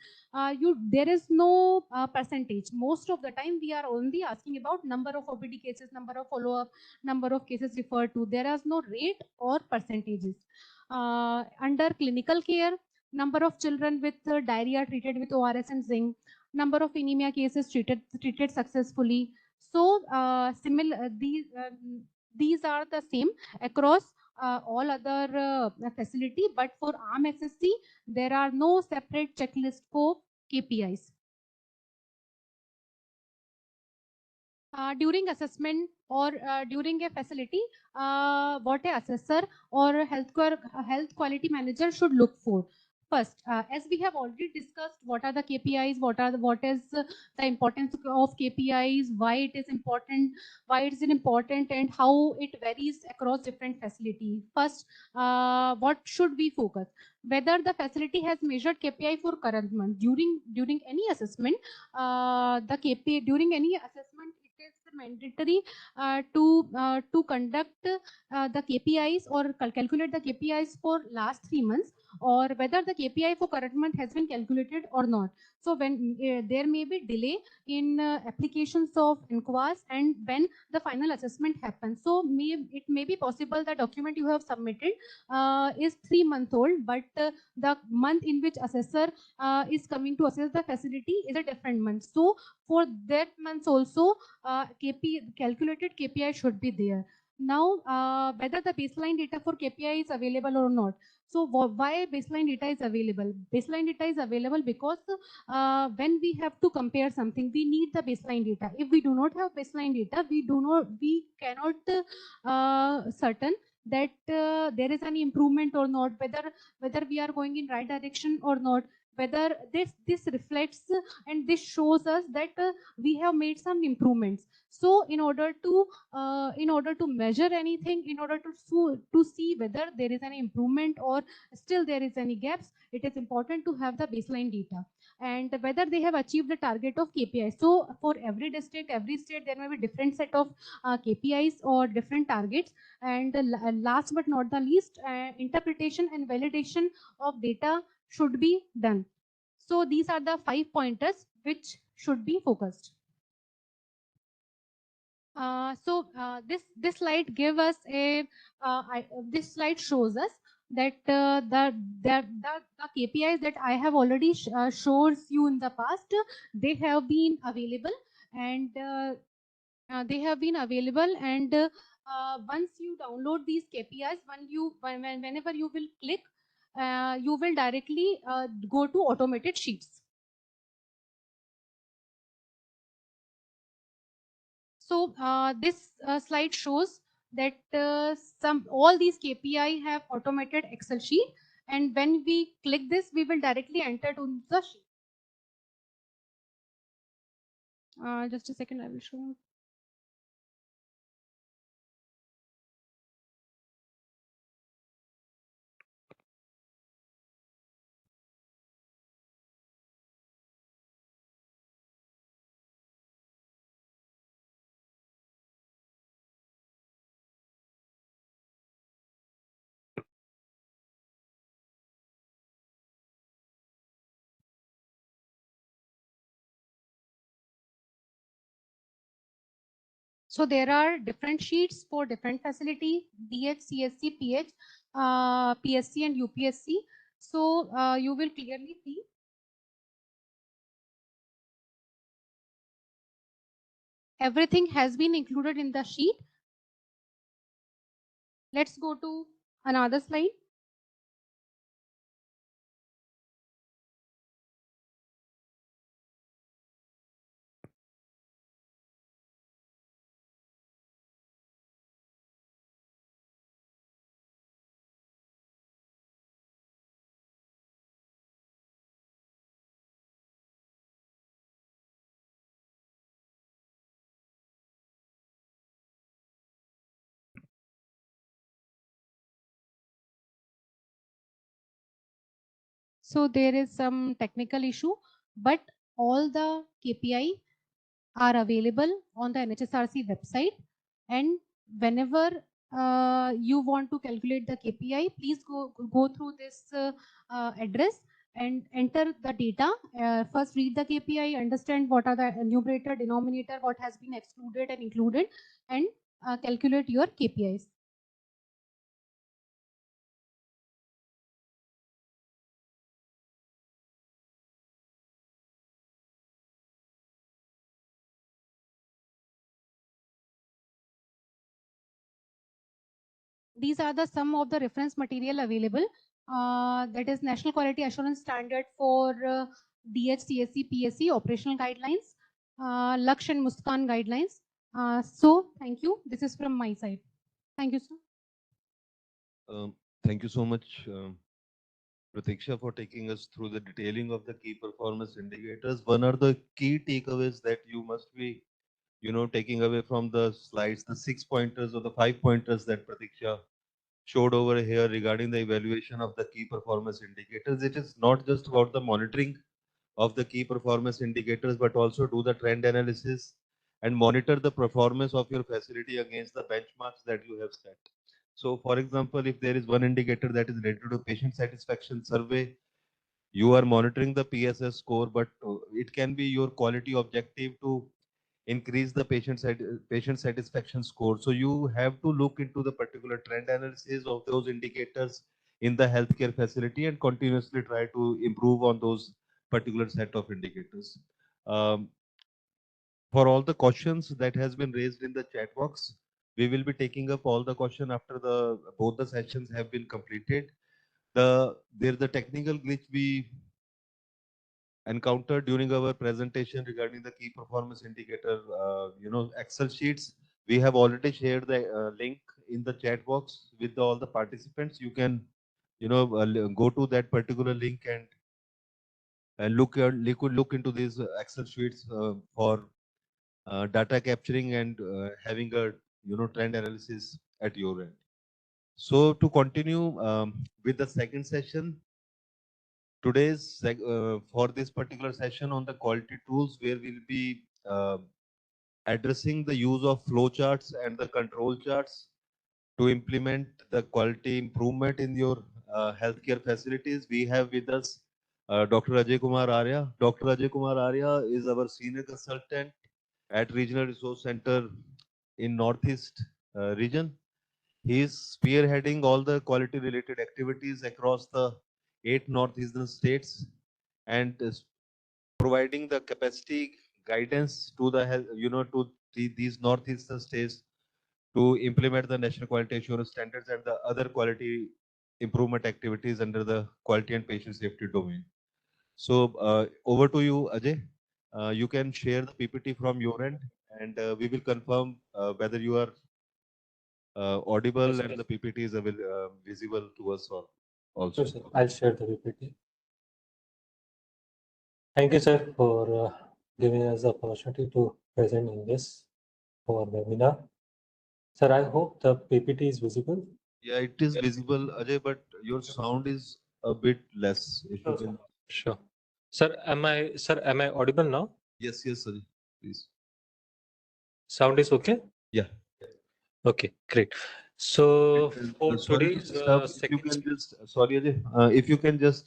there is no percentage. Most of the time, we are only asking about number of OPD cases, number of follow up, number of cases referred to. There is no rate or percentages. Under clinical care, number of children with diarrhea treated with ORS and zinc, number of anemia cases treated successfully. So similar these are the same across all other facility, but for ARM SSC, there are no separate checklist for KPIs. During assessment or during a facility, what a assessor or health quality manager should look for. First, as we have already discussed, what are the KPIs, what is the importance of KPIs, why it is important, and how it varies across different facilities. First, what should we focus? Whether the facility has measured KPI for current month during any assessment, the KPI during any assessment, it is mandatory to conduct the KPIs or calculate the KPIs for last 3 months, or whether the KPI for current month has been calculated or not. So when there may be delay in applications of NQAS and when the final assessment happens. So it may be possible the document you have submitted is 3 months old, but the month in which assessor is coming to assess the facility is a different month. So for that month also, calculated KPI should be there. Now, whether the baseline data for KPI is available or not. So why baseline data is available? Baseline data is available because when we have to compare something, we need the baseline data. If we do not have baseline data, we cannot certain that there is any improvement or not, whether we are going in right direction or not, whether this reflects and this shows us that we have made some improvements. So in order to measure anything, in order to see whether there is any improvement or still there is any gaps, it is important to have the baseline data and whether they have achieved the target of KPI. So for every district, every state, there may be different set of KPIs or different targets. And last but not the least, interpretation and validation of data should be done. So these are the 5 pointers which should be focused. This slide give us this slide shows us that the KPIs that I have already shows you in the past, they have been available and once you download these KPIs, whenever you will click, you will directly go to automated sheets. So this slide shows that all these KPI have automated Excel sheet, and when we click this, we will directly enter to the sheet. Just a second, I will show you. So there are different sheets for different facility, DH, CSC, PH, PSC and UPSC. So you will clearly see. Everything has been included in the sheet. Let's go to another slide. So there is some technical issue, but all the KPI are available on the NHSRC website. And whenever you want to calculate the KPI, please go through this address and enter the data. First read the KPI, understand what are the numerator, denominator, what has been excluded and included, and calculate your KPIs. These are the some of the reference material available. That is National Quality Assurance Standard for DH, CSC, PSC operational guidelines, Laksh and Muskan guidelines. So thank you. This is from my side. Thank you, sir. Thank you so much, Pratiksha, for taking us through the detailing of the key performance indicators. One are the key takeaways that you must be, taking away from the slides, the 6 pointers or the 5 pointers that Pratiksha showed over here regarding the evaluation of the key performance indicators. It is not just about the monitoring of the key performance indicators, but also do the trend analysis and monitor the performance of your facility against the benchmarks that you have set. So, for example, if there is one indicator that is related to patient satisfaction survey, you are monitoring the PSS score, but it can be your quality objective to increase the patient satisfaction score. So you have to look into the particular trend analysis of those indicators in the healthcare facility and continuously try to improve on those particular set of indicators. Um, for all the questions that has been raised in the chat box, we will be taking up all the question after the both the sessions have been completed. There's the technical glitch we encountered during our presentation regarding the key performance indicator, Excel sheets. We have already shared the link in the chat box with all the participants. You can, go to that particular link and look into these Excel sheets for data capturing and having a, trend analysis at your end. So to continue with the second session, for this particular session on the quality tools, where we'll be addressing the use of flowcharts and the control charts to implement the quality improvement in your healthcare facilities. We have with us Dr. Ajay Kumar Arya. Dr. Ajay Kumar Arya is our senior consultant at Regional Resource Center in Northeast region. He is spearheading all the quality related activities across the 8 northeastern states and is providing the capacity guidance to the these northeastern states to implement the national quality assurance standards and the other quality improvement activities under the quality and patient safety domain. So over to you, Ajay. You can share the PPT from your end, and we will confirm whether you are audible Yes, and yes. the PPT is visible to us also. Sure, sir. I'll share the PPT. Thank you, sir, for giving us the opportunity to present in this our webinar. Sir, I hope the PPT is visible. Yeah, it is visible, Ajay, but your sound is a bit less. If you can. Sure. Sir, am I audible now? Yes, Ajay, please. Sound is okay? Yeah. Okay, great. So for Sorry to today's disturb. If you can just, sorry, Ajay, if you can just,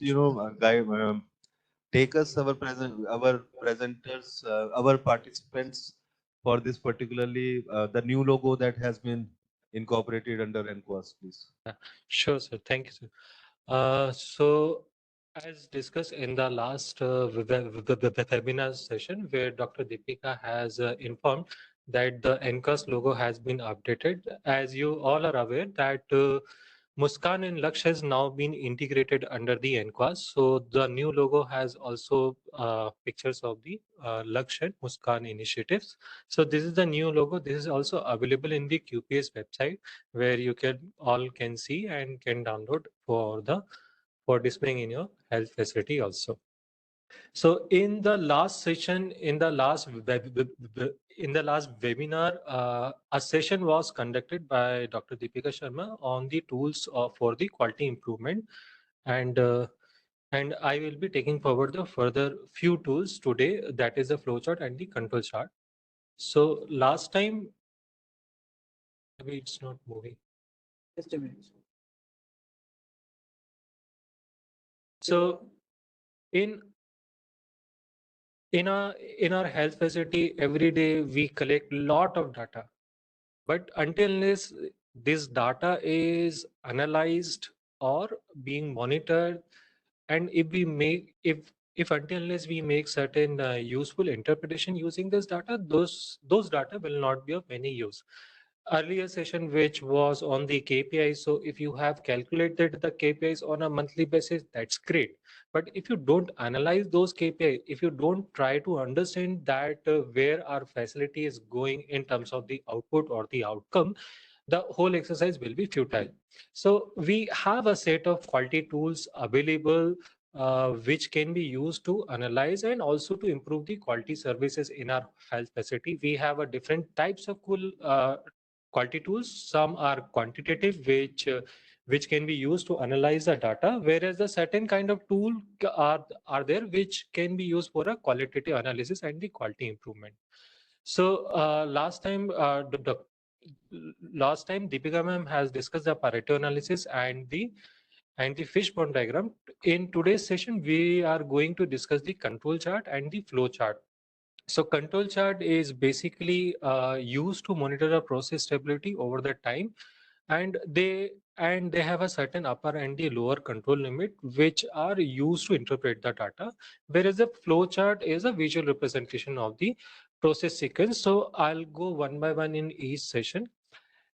take us our presenters, our participants for this particularly the new logo that has been incorporated under NQAS, please. Sure, sir. Thank you, sir. So, as discussed in the last webinar session, where Dr. Deepika has informed that the NQAS logo has been updated. As you all are aware that Muskan and Laksh has now been integrated under the NQAS. So the new logo has also pictures of the Laksh and Muskan initiatives. So this is the new logo. This is also available in the QPS website, where you can see and can download for displaying in your health facility also. So in the last session, in the last webinar, a session was conducted by Dr. Deepika Sharma on the tools for the quality improvement, and I will be taking forward the further few tools today. That is the flowchart and the control chart. So last time, maybe it's not moving. Just a minute. So in in our health facility, every day we collect lot of data, but until this data is analyzed or being monitored, and if until unless we make certain useful interpretation using this data, those data will not be of any use. Earlier session which was on the KPI, so if you have calculated the KPIs on a monthly basis, that's great. But if you don't analyze those KPI, if you don't try to understand that where our facility is going in terms of the output or the outcome, the whole exercise will be futile. So we have a set of quality tools available which can be used to analyze and also to improve the quality services in our health facility. We have a different types of quality tools. Some are quantitative, which can be used to analyze the data, whereas the certain kind of tool are there which can be used for a qualitative analysis and the quality improvement. So last time Deepika ma'am has discussed the Pareto analysis and the fishbone diagram. In today's session, we are going to discuss the control chart and the flow chart. So control chart is basically used to monitor a process stability over the time, and they have a certain upper and the lower control limit which are used to interpret the data, whereas the flow chart is a visual representation of the process sequence. So I'll go one by one in each session.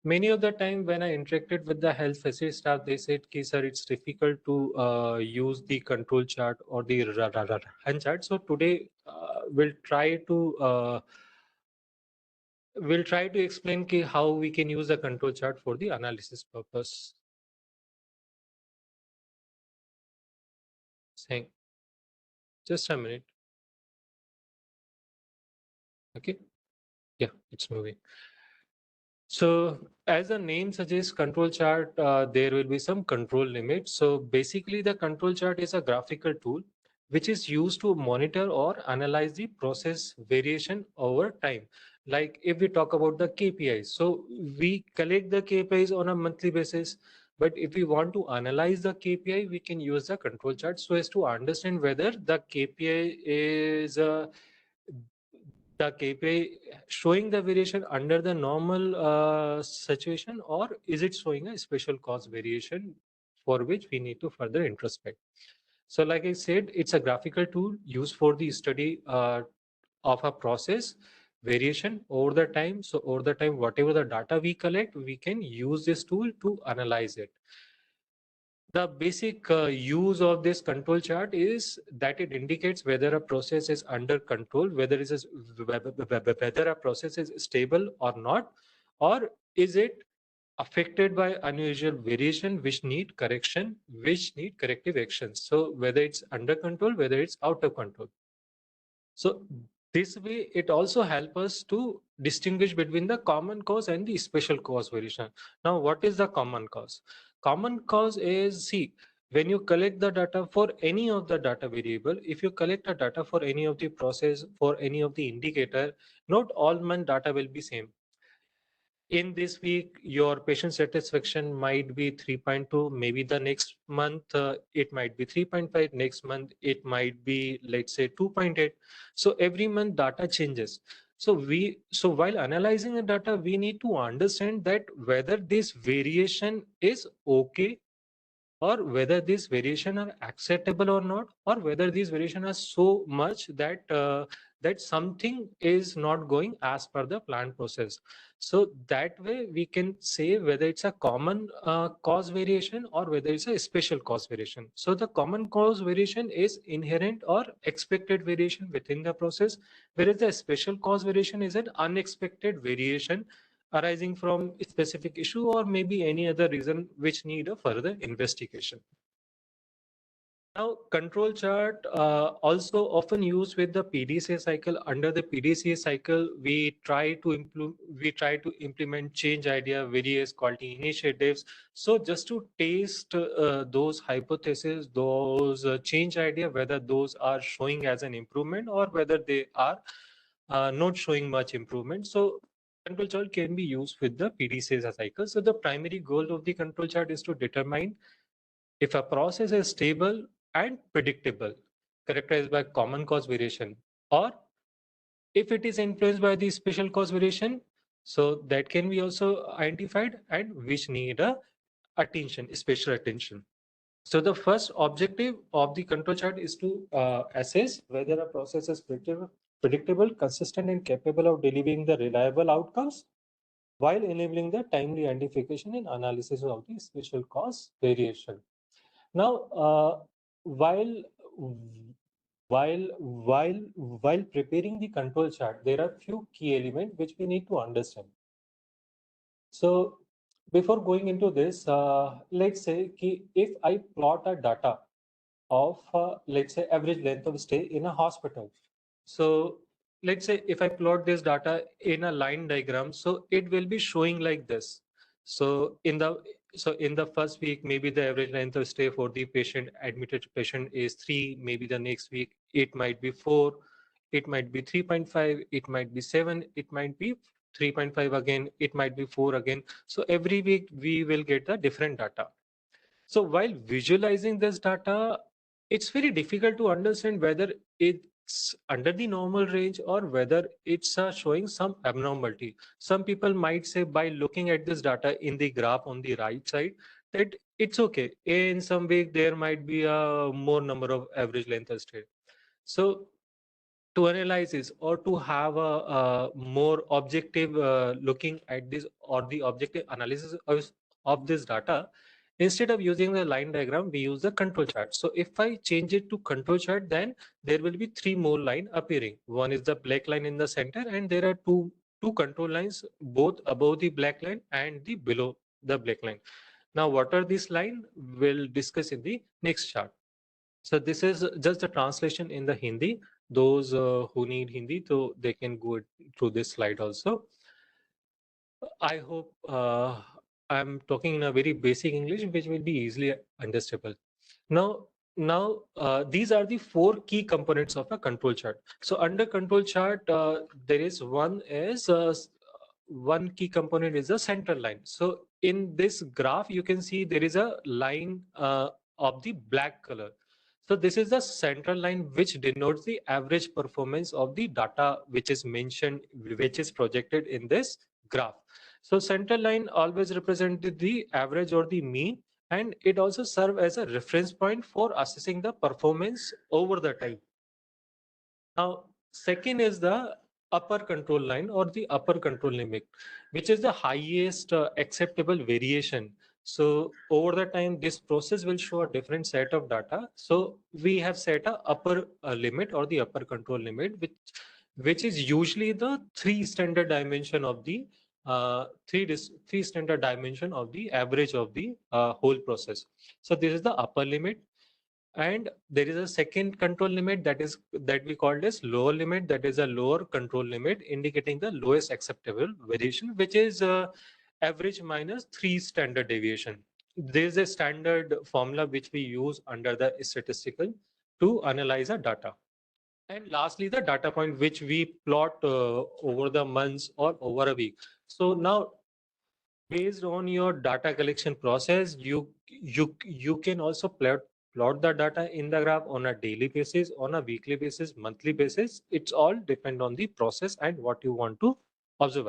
Many of the time when I interacted with the health facility staff, they said, "Ki, sir, it's difficult to use the control chart or the run chart." So today we'll try to explain ki how we can use the control chart for the analysis purpose. Saying, just a minute. Okay. Yeah, it's moving. So as the name suggests, control chart, there will be some control limits. So basically the control chart is a graphical tool which is used to monitor or analyze the process variation over time. Like if we talk about the KPIs, so we collect the KPIs on a monthly basis, but if we want to analyze the KPI, we can use the control chart so as to understand whether the KPI is the KPI showing the variation under the normal situation, or is it showing a special cause variation for which we need to further introspect? So like I said, it's a graphical tool used for the study of a process variation over the time. So over the time, whatever the data we collect, we can use this tool to analyze it. The basic use of this control chart is that it indicates whether a process is under control, whether a process is stable or not, or is it affected by unusual variation which need correction, which need corrective actions. So whether it's under control, whether it's out of control. So this way, it also helps us to distinguish between the common cause and the special cause variation. Now, what is the common cause? Common cause is, see, when you collect the data for any of the data variable, if you collect the data for any of the process, for any of the indicator, not all month data will be same. In this week, your patient satisfaction might be 3.2. Maybe the next month, it might be 3.5. Next month, it might be, let's say, 2.8. So every month data changes. So while analyzing the data, we need to understand that whether this variation is okay, or whether these variation are acceptable or not, or whether these variation are so much that that something is not going as per the planned process. So that way we can say whether it's a common cause variation or whether it's a special cause variation. So the common cause variation is inherent or expected variation within the process, whereas the special cause variation is an unexpected variation arising from a specific issue or maybe any other reason which need a further investigation. Now, control chart also often used with the PDCA cycle. Under the PDCA cycle, we try to implement change idea, various quality initiatives. So just to taste those hypotheses, those change idea, whether those are showing as an improvement or whether they are not showing much improvement. So control chart can be used with the PDCA cycle. So the primary goal of the control chart is to determine if a process is stable and predictable, characterized by common cause variation, or if it is influenced by the special cause variation, so that can be also identified and which need a attention, special attention. So the first objective of the control chart is to assess whether a process is predictable, consistent, and capable of delivering the reliable outcomes while enabling the timely identification and analysis of the special cause variation. Now, while while preparing the control chart, there are few key elements which we need to understand. So before going into this, let's say if I plot a data of let's say average length of stay in a hospital. So let's say if I plot this data in a line diagram, so it will be showing like this. So in the first week, maybe the average length of stay for the patient, admitted patient, is 3. Maybe the next week it might be 4, it might be 3.5, it might be 7, it might be 3.5 again, it might be 4 again. So every week we will get the different data. So while visualizing this data, it's very difficult to understand whether it's under the normal range or whether it's showing some abnormality. Some people might say by looking at this data in the graph on the right side that it's okay. In some week, there might be a more number of average length of stay. So to analyze this or to have a more objective looking at this or the objective analysis of this data, instead of using the line diagram, we use the control chart. So if I change it to control chart, then there will be 3 more line appearing. One is the black line in the center, and there are two control lines, both above the black line and the below the black line. Now, what are these line? We'll discuss in the next chart. So this is just a translation in the Hindi. Those who need Hindi, so they can go through this slide also. I hope I'm talking in a very basic English, which will be easily understandable. Now, these are the 4 key components of a control chart. So under control chart, there is one key component is a center line. So in this graph, you can see there is a line of the black color. So this is the central line which denotes the average performance of the data which is mentioned, which is projected in this graph. So central line always represented the average or the mean, and it also serves as a reference point for assessing the performance over the time. Now, second is the upper control line or the upper control limit, which is the highest acceptable variation. So over the time, this process will show a different set of data. So we have set a upper limit or the upper control limit, which is usually the 3 standard dimension of the three standard dimension of the average of the whole process. So this is the upper limit. And there is a second control limit that we called as lower limit. That is a lower control limit indicating the lowest acceptable variation, which is average minus 3 standard deviation. There is a standard formula which we use under the statistical to analyze a data. And lastly, the data point which we plot over the months or over a week. So now, based on your data collection process, you can also plot the data in the graph on a daily basis, on a weekly basis, monthly basis. It's all depend on the process and what you want to observe.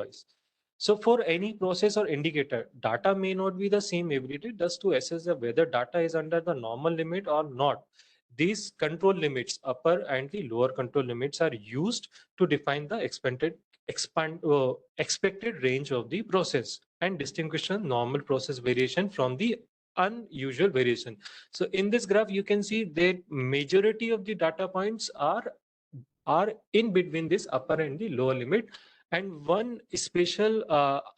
So for any process or indicator, data may not be the same every day. Just to assess whether data is under the normal limit or not. These control limits, upper and the lower control limits, are used to define the expected range of the process and distinguish a normal process variation from the unusual variation. So in this graph, you can see that majority of the data points are in between this upper and the lower limit, and one special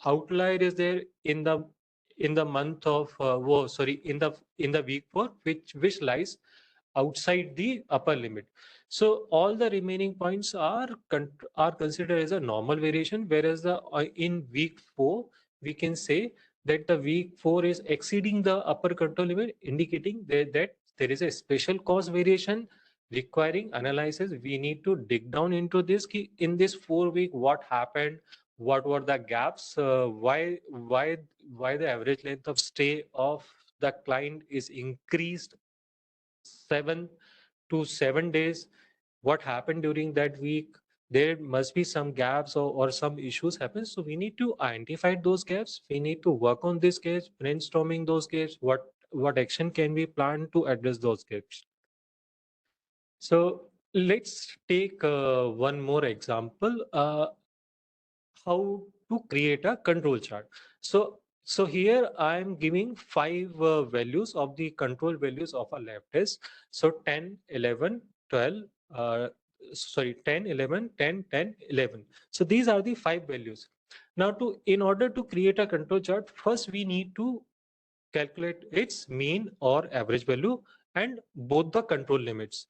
outlier is there in the month of in the week 4, which lies outside the upper limit. So all the remaining points are considered as a normal variation, whereas the in week 4 we can say that the week 4 is exceeding the upper control limit, indicating that there is a special cause variation requiring analysis. We need to dig down into this in this 4 week what happened, what were the gaps, why the average length of stay of the client is increased 7 to 7 days, what happened during that week. There must be some gaps or some issues happen, so we need to identify those gaps. We need to work on this gaps, brainstorming those gaps, what action can we plan to address those gaps. So let's take one more example, how to create a control chart. So here I am giving 5 values of the control values of a lab test. So 10, 11, 12, 10, 11, 10, 10, 11. So these are the 5 values. Now in order to create a control chart, first we need to calculate its mean or average value and both the control limits.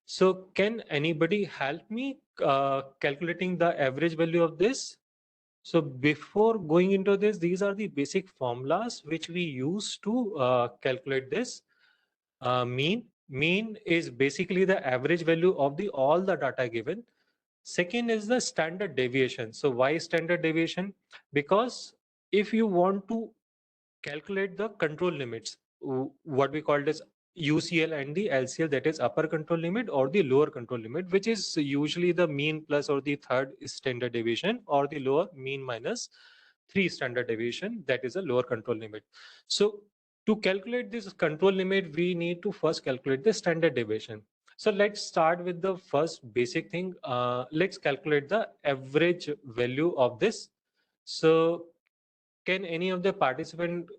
So can anybody help me calculating the average value of this? So before going into this, these are the basic formulas which we use to calculate this. Mean is basically the average value of all the data given. Second is the standard deviation. So why standard deviation? Because if you want to calculate the control limits, what we call as UCL and the LCL, that is upper control limit or the lower control limit, which is usually the mean plus or the third standard deviation, or the lower mean minus 3 standard deviation, that is a lower control limit. So to calculate this control limit, we need to first calculate the standard deviation. So let's start with the first basic thing. Let's calculate the average value of this. So can any of the participant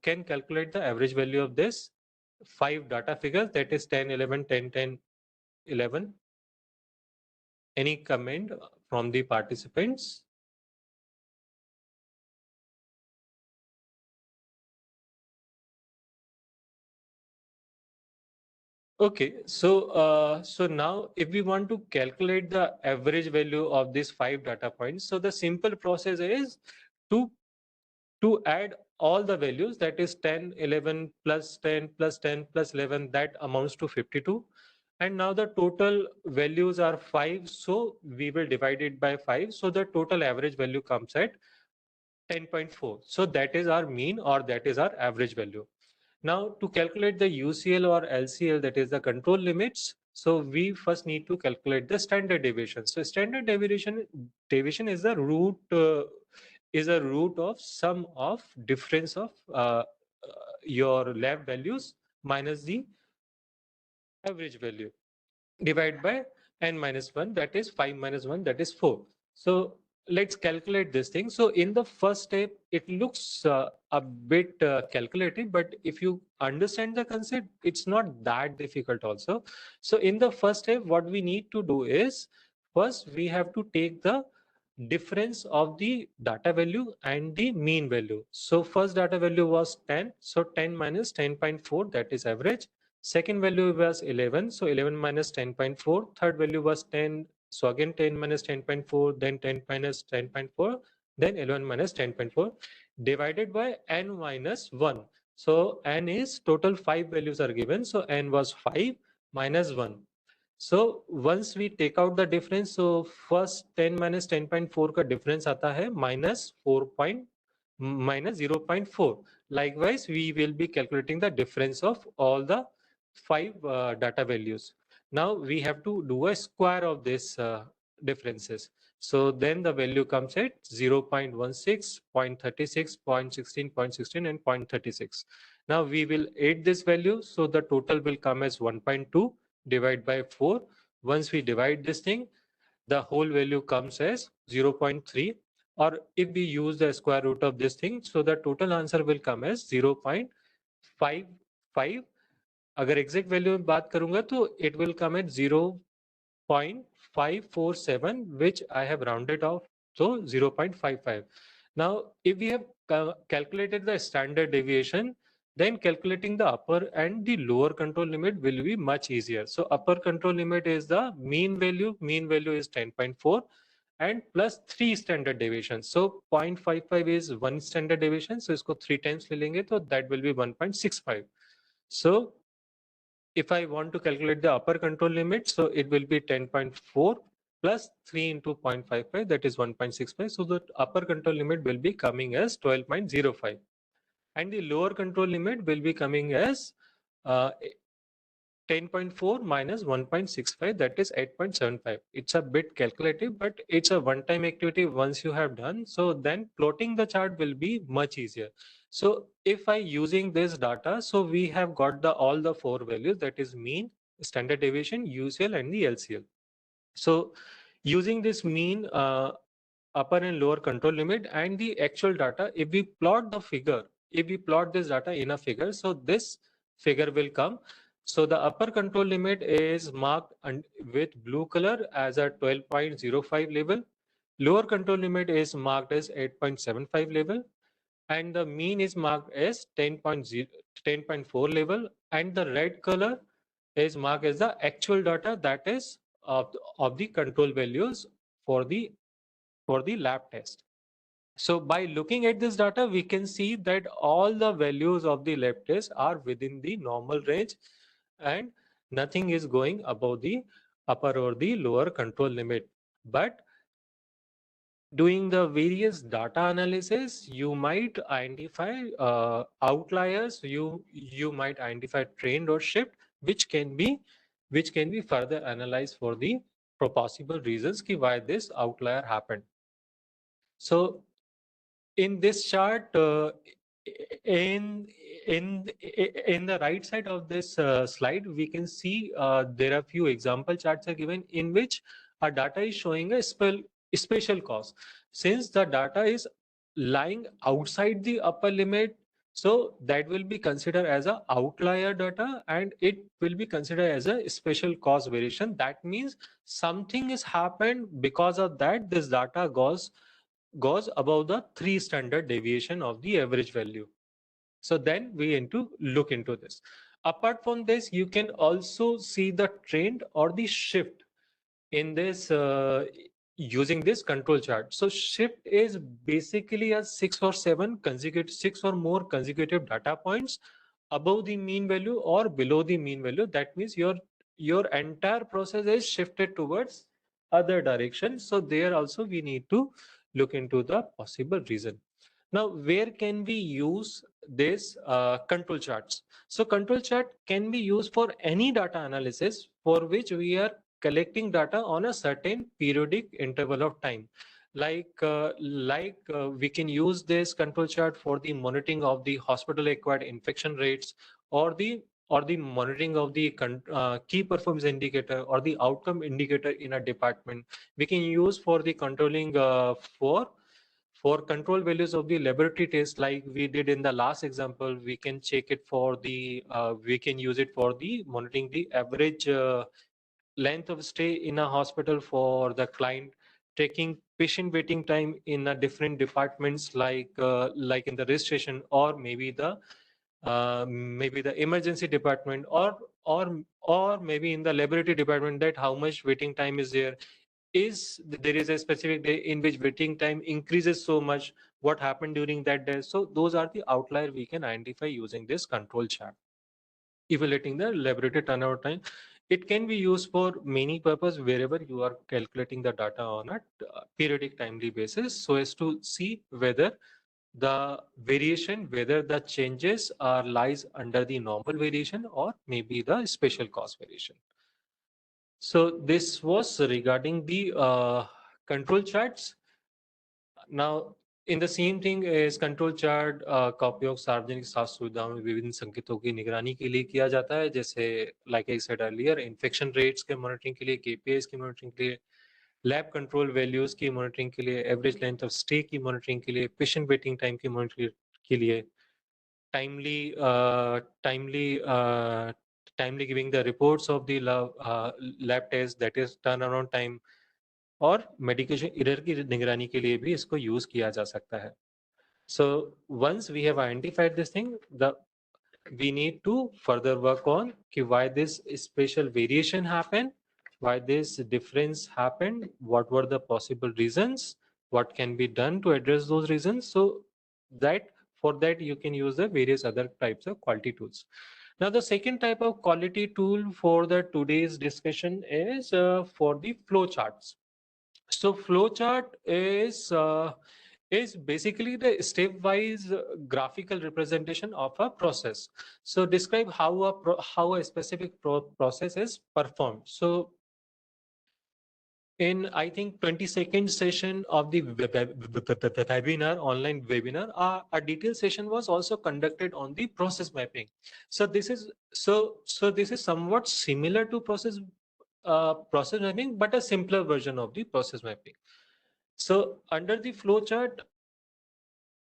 can calculate the average value of this 5 data figures, that is 10, 11, 10, 10, 11? Any comment from the participants? Okay, so now if we want to calculate the average value of these 5 data points, so the simple process is to add all the values, that is 10, 11 plus 10 plus 10 plus 11, that amounts to 52. And now the total values are 5, so we will divide it by 5. So the total average value comes at 10.4. So that is our mean, or that is our average value. Now to calculate the UCL or LCL, that is the control limits, so we first need to calculate the standard deviation. So standard deviation is the root of sum of difference of your lab values minus the average value, divide by n minus 1, that is 5 minus 1, that is 4. So let's calculate this thing. So in the first step, it looks a bit calculative, but if you understand the concept, it's not that difficult also. So in the first step, what we need to do is, first we have to take the difference of the data value and the mean value. So first data value was 10, so 10 minus 10.4, that is average. Second value was 11, so 11 minus 10.4. Third value was 10, so again 10 minus 10.4, then 10 minus 10.4, then 11 minus 10.4, divided by n minus 1. So n is total 5 values are given, so n was 5 minus 1. So once we take out the difference, so first 10 minus 10.4 का difference आता है minus 0.4. Likewise, we will be calculating the difference of all the data values. Now we have to do a square of this differences. So then the value comes at 0.16, 0.36, 0.16, 0.16, and 0.36. Now we will add this value. So the total will come as 1.2 divided by 4. Once we divide this thing, the whole value comes as 0.3. Or if we use the square root of this thing, so the total answer will come as 0.55. अगर exact value में बात करूंगा तो it will come at 0.547 which I have rounded off, so 0.55. Now if we have calculated the standard deviation, then calculating the upper and the lower control limit will be much easier. So upper control limit is the mean value is 10.4 and plus 3 standard deviations. So 0.55 is one standard deviation, so इसको 3 times ले लेंगे तो that will be 1.65. So if I want to calculate the upper control limit, so it will be 10.4 plus 3 into 0.55, that is 1.65. So the upper control limit will be coming as 12.05. And the lower control limit will be coming as 10.4 minus 1.65, that is 8.75. It's a bit calculative, but it's a one-time activity once you have done. So then plotting the chart will be much easier. So if I using this data, so we have got all the 4 values, that is mean, standard deviation, UCL, and the LCL. So using this mean, upper and lower control limit and the actual data, if we plot the figure, if we plot this data in a figure, so this figure will come. So the upper control limit is marked with blue color as a 12.05 level. Lower control limit is marked as 8.75 level. And the mean is marked as 10.4 level. And the red color is marked as the actual data, that is of the control values for the lab test. So by looking at this data, we can see that all the values of the lab test are within the normal range and nothing is going above the upper or the lower control limit. But doing the various data analysis, you might identify outliers, you might identify trend or shift, which can be further analyzed for the possible reasons ki why this outlier happened. So in this chart, in the right side of this slide, we can see there are few example charts are given in which our data is showing a special cause. Since the data is lying outside the upper limit, so that will be considered as a outlier data and it will be considered as a special cause variation. That means something has happened, because of that this data goes above the 3 standard deviation of the average value. So then we need to look into this. Apart from this, you can also see the trend or the shift in this using this control chart. So shift is basically a 6 or more consecutive data points above the mean value or below the mean value. That means your entire process is shifted towards other direction. So there also we need to look into the possible reason. Now, where can we use this control charts? So control chart can be used for any data analysis for which we are collecting data on a certain periodic interval of time. Like we can use this control chart for the monitoring of the hospital acquired infection rates or the monitoring of the key performance indicator or the outcome indicator in a department. We can use for the controlling for control values of the laboratory test, like we did in the last example. We can check it for the we can use it for the monitoring the average length of stay in a hospital for the client, taking patient waiting time in a different departments, like in the registration or maybe the emergency department or maybe in the laboratory department, that how much waiting time is there. Is there is a specific day in which waiting time increases so much, what happened during that day. So those are the outlier we can identify using this control chart. Evaluating the laboratory turnover time, it can be used for many purpose wherever you are calculating the data on a periodic timely basis, so as to see whether the variation, whether the changes are lies under the normal variation or maybe the special cause variation. So this was regarding the control charts. Now, in the same thing is control chart का उपयोग सार्वजनिक स्वास्थ्य सुविधाओं में विभिन्न संकेतों की निगरानी के लिए किया जाता है, जैसे like I said earlier, infection rates के monitoring के लिए, KPIs की monitoring के लिए, लैब कंट्रोल वैल्यूज की मॉनिटरिंग के लिए, एवरेज लेंथ ऑफ स्टे की मॉनिटरिंग के लिए, पेशेंट वेटिंग टाइम की मॉनिटरिंग के लिए, timely timely timely giving the reports of the lab test, that is turnaround time, और मेडिकेशन एरर की निगरानी के लिए भी इसको यूज किया जा सकता है. So once we have identified this thing, we need to further work on why this spatial variation happened, why this difference happened, what were the possible reasons, what can be done to address those reasons. So that for that you can use the various other types of quality tools. Now the second type of quality tool for the today's discussion is for the flow charts. So flowchart is basically the stepwise graphical representation of a process. So describe how a specific process is performed. So in I think 22nd session of the webinar, online webinar, a detailed session was also conducted on the process mapping. So this is this is somewhat similar to process mapping, but a simpler version of the process mapping. So under the flowchart,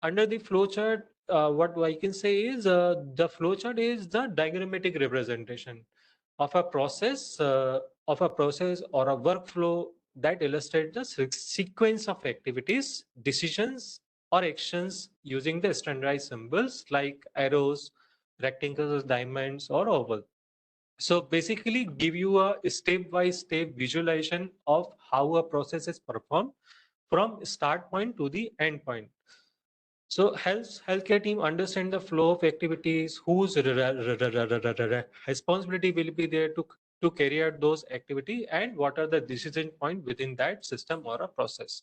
what I can say is the flowchart is the diagrammatic representation of a process or a workflow that illustrates the sequence of activities, decisions, or actions using the standardized symbols like arrows, rectangles, diamonds, or oval. So basically give you a step-by-step visualization of how a process is performed from start point to the end point. So helps healthcare team understand the flow of activities, whose responsibility will be there to carry out those activities, and what are the decision point within that system or a process.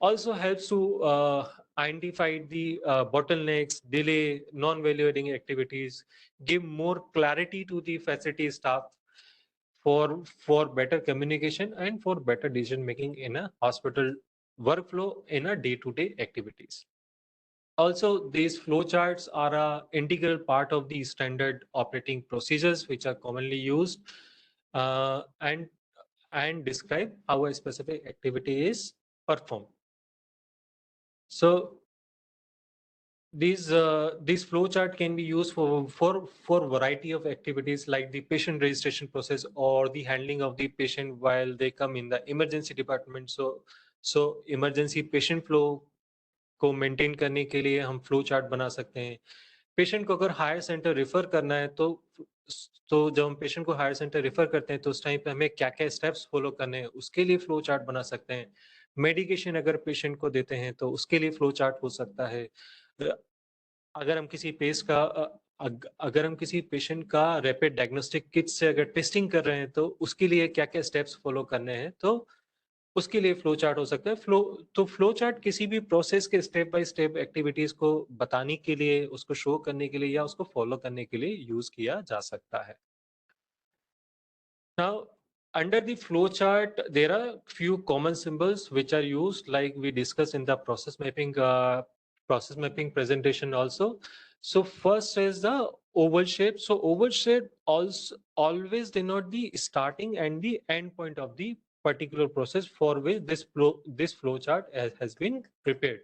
Also helps to identify the bottlenecks, delay, non-value adding activities, give more clarity to the facility staff for better communication and for better decision making in a hospital workflow in a day-to-day activities. Also, these flowcharts are an integral part of the standard operating procedures which are commonly used and describe how a specific activity is performed. So these flowchart can be used for variety of activities like the patient registration process or the handling of the patient while they come in the emergency department. So emergency patient flow को maintain करने के लिए हम flow chart बना सकते हैं. Patient को अगर हायर सेंटर रेफर करना है तो जब हम पेशेंट को हायर सेंटर रेफर करते हैं तो उस टाइम पे हमें क्या क्या स्टेप्स फॉलो करने हैं उसके लिए फ्लो चार्ट बना सकते हैं. मेडिकेशन अगर पेशेंट को देते हैं तो उसके लिए फ्लो चार्ट हो सकता है. अगर हम किसी अगर हम किसी पेशेंट का रैपिड डायग्नोस्टिक किट से अगर टेस्टिंग कर रहे हैं तो उसके लिए क्या क्या स्टेप्स फॉलो करने हैं तो उसके लिए फ्लो चार्ट हो सकता है. फ्लो चार्ट किसी भी प्रोसेस के स्टेप बाय स्टेप एक्टिविटीज को बताने के लिए, उसको शो करने के लिए या उसको फॉलो करने के लिए यूज किया जा सकता है. Now, under the flow chart, there are few common symbols which are used, like we discussed in the process mapping presentation also. So first is the oval shape. So oval shape also always denote the starting and the end point of the particular process for which this flow chart has been prepared.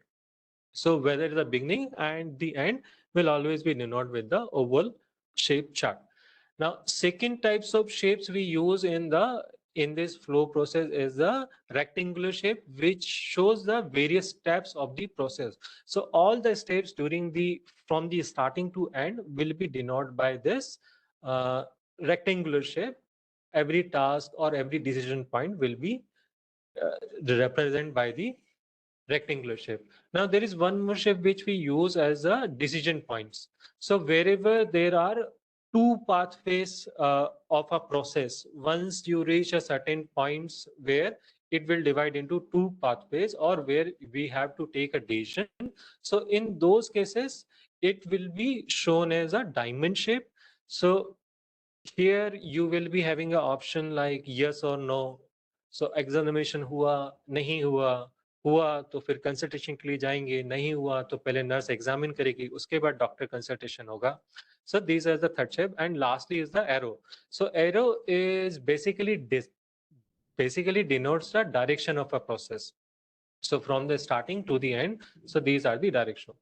So whether the beginning and the end will always be denoted with the oval shape chart. Now, second types of shapes we use in this flow process is the rectangular shape, which shows the various steps of the process. So all the steps from the starting to end will be denoted by this rectangular shape. Every task or every decision point will be represented by the rectangular shape. Now there is one more shape which we use as a decision points. So wherever there are two pathways of a process, once you reach a certain points where it will divide into two pathways or where we have to take a decision. So in those cases, it will be shown as a diamond shape. So here you will be having an option like yes or no. So examination हुआ नहीं हुआ, हुआ तो फिर consultation के लिए जाएंगे, नहीं हुआ तो पहले नर्स एग्जामिन करेगी, उसके बाद डॉक्टर कंसल्टेशन होगा. So these are the third step, and lastly is the arrow. So arrow is basically denotes the direction of a process. So from the starting to the end, so these are the direction.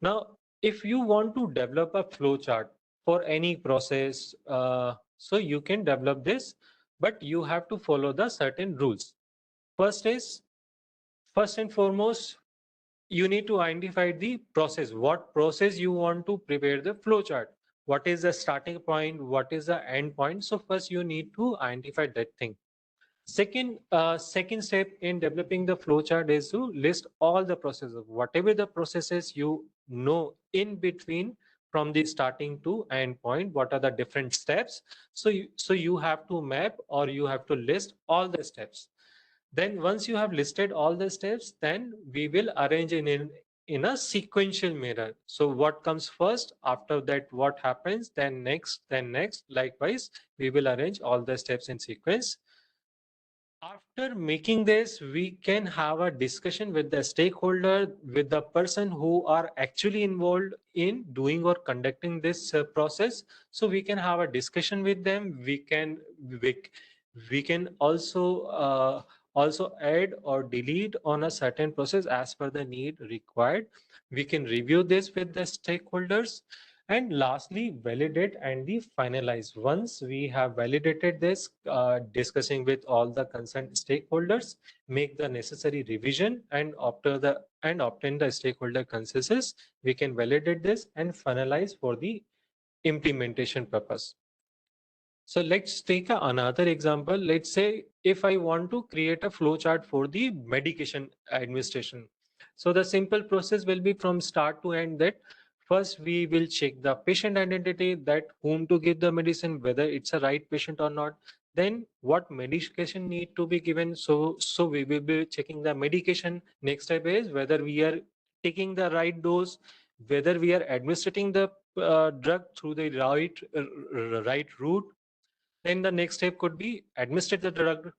Now, if you want to develop a flow chart for any process, so you can develop this, but you have to follow the certain rules. First and foremost, you need to identify the process, what process you want to prepare the flow chart. What is the starting point? What is the end point? So first you need to identify that thing. Second step in developing the flowchart is to list all the processes, whatever the processes you know in between from the starting to end point, what are the different steps. So you have to map or you have to list all the steps. Then once you have listed all the steps, then we will arrange in a sequential manner. So what comes first, after that what happens, then next, likewise we will arrange all the steps in sequence. After making this, we can have a discussion with the stakeholder, with the person who are actually involved in doing or conducting this process. So we can have a discussion with them. We can also add or delete on a certain process as per the need required. We can review this with the stakeholders. And lastly, validate and the finalize. Once we have validated this, discussing with all the concerned stakeholders, make the necessary revision, and obtain the stakeholder consensus, we can validate this and finalize for the implementation purpose. So let's take another example. Let's say if I want to create a flow chart for the medication administration. So the simple process will be from start to end, that first we will check the patient identity, that whom to give the medicine, whether it's a right patient or not. Then what medication need to be given. So we will be checking the medication. Next step is whether we are taking the right dose, whether we are administering the drug through the right route. Then the next step could be administer the drug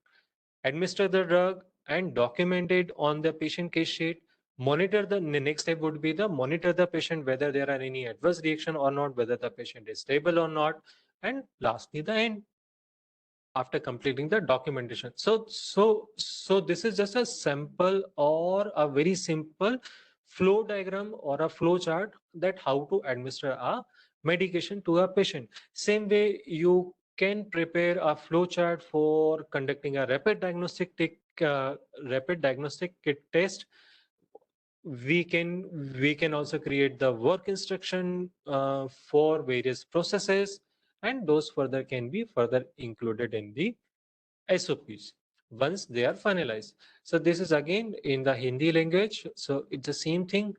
and document it on the patient case sheet. The next step would be the monitor the patient, whether there are any adverse reaction or not, whether the patient is stable or not. And lastly, the end, after completing the documentation. So this is just a sample or a very simple flow diagram or a flow chart that how to administer a medication to a patient. Same way you can prepare a flow chart for conducting a rapid diagnostic kit test. We can also create the work instruction for various processes, and those further can be further included in the SOPs once they are finalized. So this is again in the Hindi language. So it's the same thing.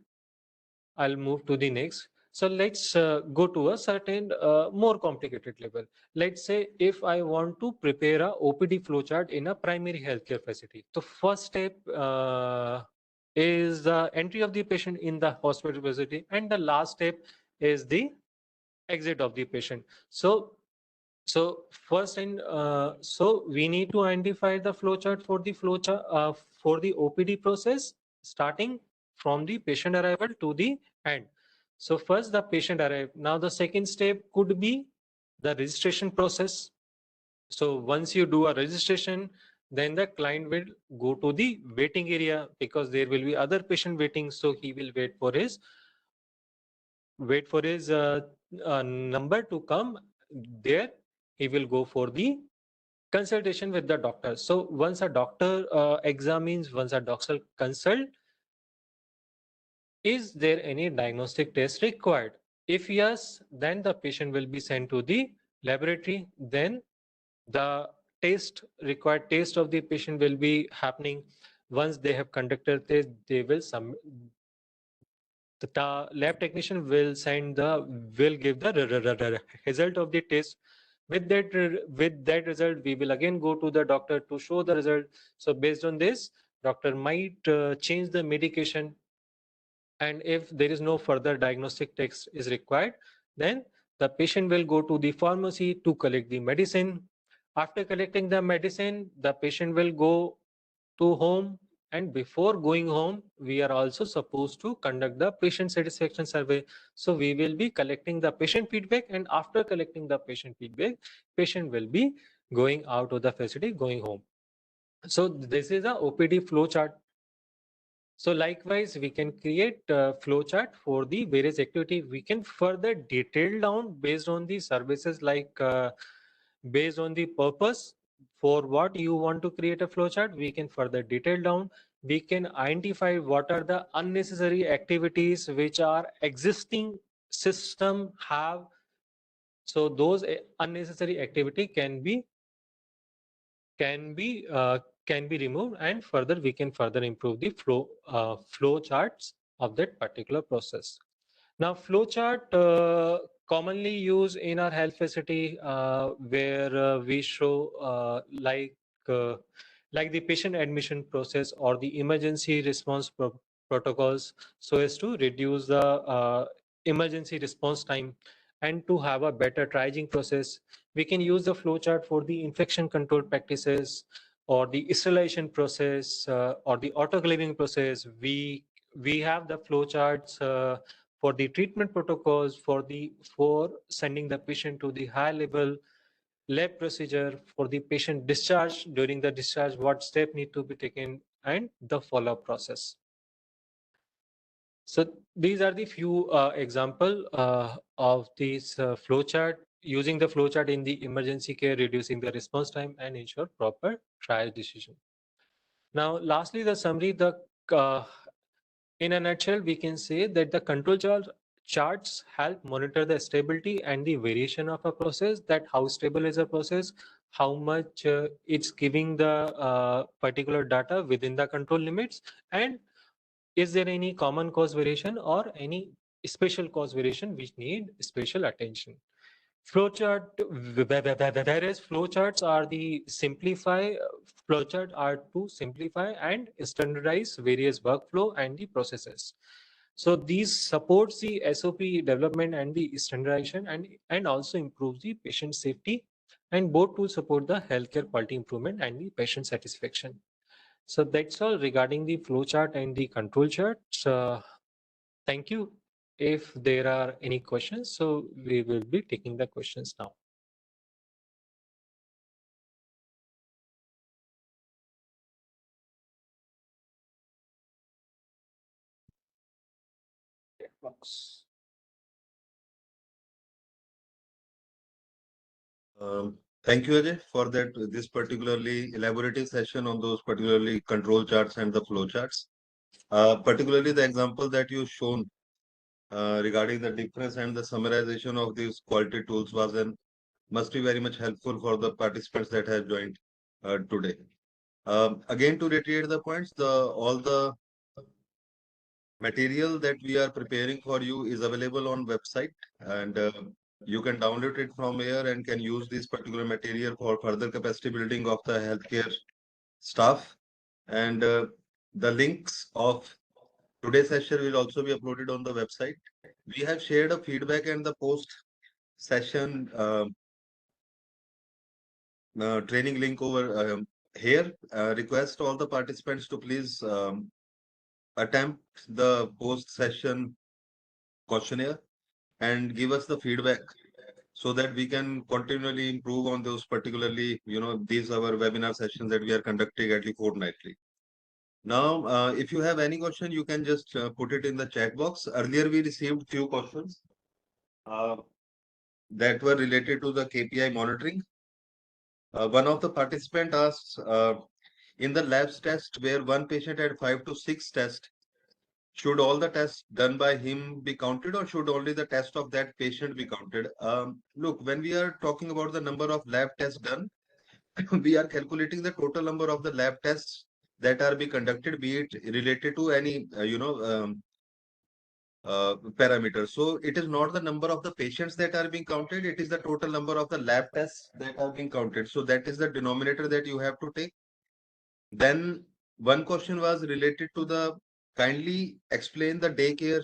I'll move to the next. So let's go to a certain more complicated level. Let's say if I want to prepare a OPD flowchart in a primary healthcare facility. The first step is the entry of the patient in the hospital facility, and the last step is the exit of the patient. So first, and so we need to identify the flowchart for the flowchart for the OPD process, starting from the patient arrival to the end. So first the patient arrived. Now the second step could be the registration process. So once you do a registration, then the client will go to the waiting area, because there will be other patient waiting. So he will wait for his number to come. There he will go for the consultation with the doctor. So once a doctor examines, once a doctor consult, is there any diagnostic test required? If yes, then the patient will be sent to the laboratory. Then the required test of the patient will be happening. Once they have conducted this, they will the lab technician will give the result of the test. With that result, we will again go to the doctor to show the result. So based on this, doctor might change the medication, and if there is no further diagnostic text is required, then the patient will go to the pharmacy to collect the medicine. After collecting the medicine, the patient will go to home, and before going home, we are also supposed to conduct the patient satisfaction survey. So we will be collecting the patient feedback, and after collecting the patient feedback, patient will be going out of the facility, going home. So this is a OPD flow chart. So likewise, we can create a flowchart for the various activity. We can further detail down based on the services, like based on the purpose for what you want to create a flowchart. We can further detail down. We can identify what are the unnecessary activities which are existing system have. So those unnecessary activity can be uh, can be removed, and further we can further improve the flow charts of that particular process. Now flow chart commonly used in our health facility, where we show uh, like the patient admission process or the emergency response protocols, so as to reduce the emergency response time and to have a better triaging process. We can use the flowchart for the infection control practices or the sterilization process or the autoclaving process. We have the flowcharts for the treatment protocols, for sending the patient to the high level lab procedure, for the patient discharge, during the discharge what step need to be taken, and the follow-up process. So these are the few example of these flowchart. Using the flowchart in the emergency care, reducing the response time and ensure proper triage decision. Now, lastly, the summary. Uh, in a nutshell, we can say that the control charts help monitor the stability and the variation of a process, that how stable is a process, how much it's giving the particular data within the control limits, and is there any common cause variation or any special cause variation which need special attention. Flowchart, whereas flowcharts are the flowchart are to simplify and standardize various workflow and the processes. So these supports the SOP development and the standardization, and also improves the patient safety, and both to support the healthcare quality improvement and the patient satisfaction. So that's all regarding the flowchart and the control charts. Thank you. If there are any questions, so we will be taking the questions now. Box. Thank you, Ajay, for that this particularly elaborative session on those particularly control charts and the flow charts. Particularly the example that you shown regarding the difference and the summarization of these quality tools was and must be very much helpful for the participants that have joined today. Again, to reiterate the points, all the material that we are preparing for you is available on website, and you can download it from here and can use this particular material for further capacity building of the healthcare staff. And the links of today's session will also be uploaded on the website. We have shared a feedback and the post session training link over here. Request all the participants to please attempt the post session questionnaire and give us the feedback so that we can continually improve on those, particularly, these our webinar sessions that we are conducting at least fortnightly. Now, if you have any question, you can just put it in the chat box. Earlier, we received few questions uh, that were related to the KPI monitoring. One of the participant asked, in the labs test where one patient had 5 to 6 tests, should all the tests done by him be counted, or should only the test of that patient be counted? Look, when we are talking about the number of lab tests done, we are calculating the total number of the lab tests that are being conducted, be it related to any, parameter. So it is not the number of the patients that are being counted, it is the total number of the lab tests that are being counted. So that is the denominator that you have to take. Then one question was related to the kindly explain the daycare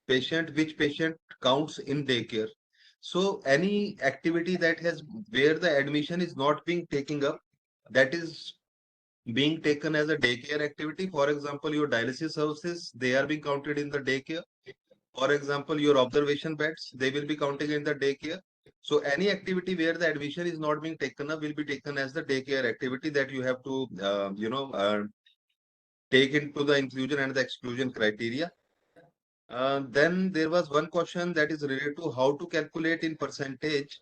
patient, which patient counts in daycare. So any activity that has where the admission is not being taken up, that is being taken as a daycare activity. For example, your dialysis services, they are being counted in the daycare. For example, your observation beds, they will be counting in the daycare. So any activity where the admission is not being taken up will be taken as the daycare activity that you have to, take into the inclusion and the exclusion criteria. Then there was one question that is related to how to calculate in percentage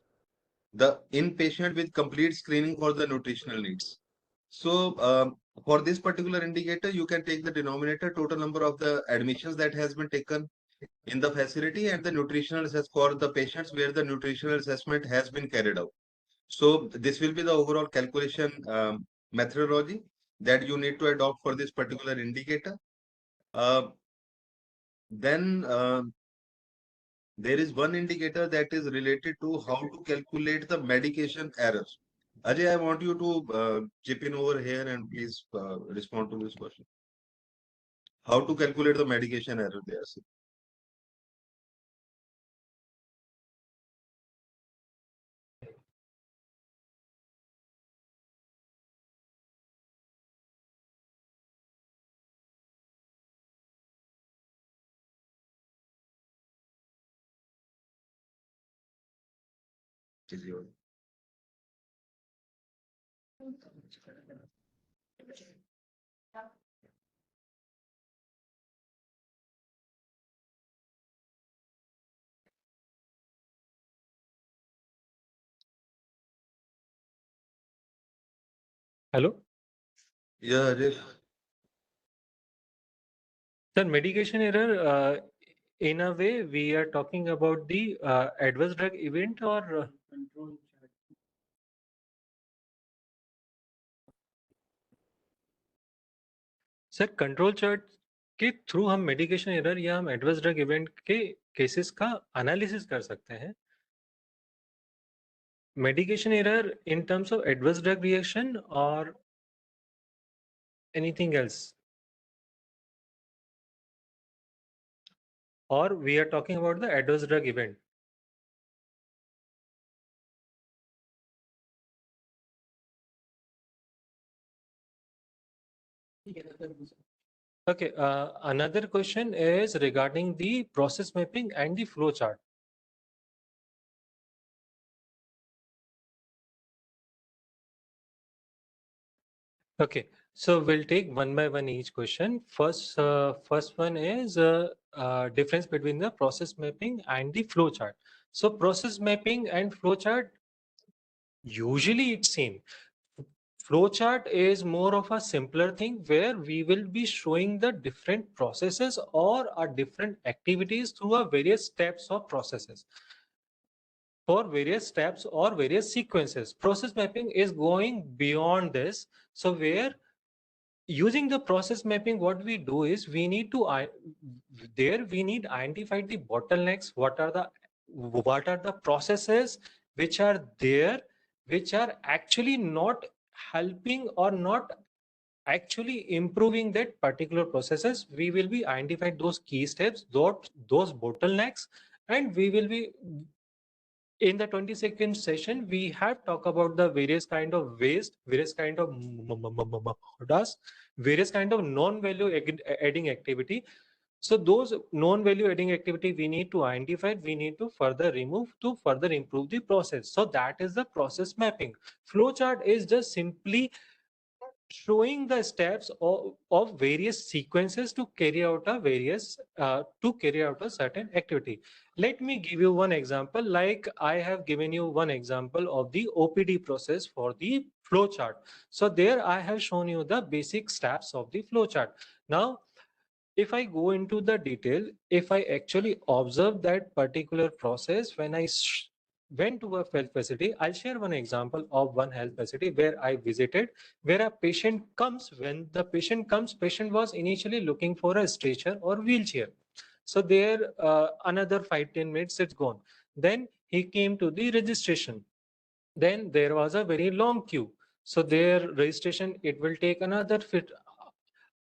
the inpatient with complete screening for the nutritional needs. So for this particular indicator, you can take the denominator total number of the admissions that has been taken in the facility and the nutritional assessment for the patients where the nutritional assessment has been carried out. So this will be the overall calculation methodology that you need to adopt for this particular indicator. Then there is one indicator that is related to how to calculate the medication error. Ajay, I want you to chip in over here and please respond to this question. How to calculate the medication error there? Is your Hello? yeah, Ajay. Sir, medication error, in a way, we are talking about the adverse drug event or sir control chart के through हम medication error या हम adverse drug event के cases का analysis कर सकते हैं medication error in terms of adverse drug reaction or anything else, or we are talking about the adverse drug event? Okay, another question is regarding the process mapping and the flow chart. Okay, so we'll take one by one each question. First one is difference between the process mapping and the flow chart. So process mapping and flow chart, usually it's same. Flowchart is more of a simpler thing where we will be showing the different processes or different activities through a various steps or processes. For various steps or various sequences. Process mapping is going beyond this. So where using the process mapping, what we do is we need to identify the bottlenecks. What are the processes which are there, which are actually not helping or not actually improving that particular processes. We will be identifying those key steps, those bottlenecks, and we will be in the 22nd session, we have talked about the various kind of waste, various kind of dust, various kind of non-value adding activity. So those non-value adding activity we need to identify, we need to further remove to further improve the process. So that is the process mapping. Flowchart is just simply showing the steps of various sequences to carry out a certain activity. Let me give you one example. Like I have given you one example of the OPD process for the flow chart. So there I have shown you the basic steps of the flow chart. Now if I go into the detail, if I actually observe that particular process when I went to a health facility, I'll share one example of one health facility where I visited, where a patient comes. When the patient comes, patient was initially looking for a stretcher or wheelchair. So there, another 5-10 minutes, it's gone. Then he came to the registration. Then there was a very long queue. So their registration, it will take another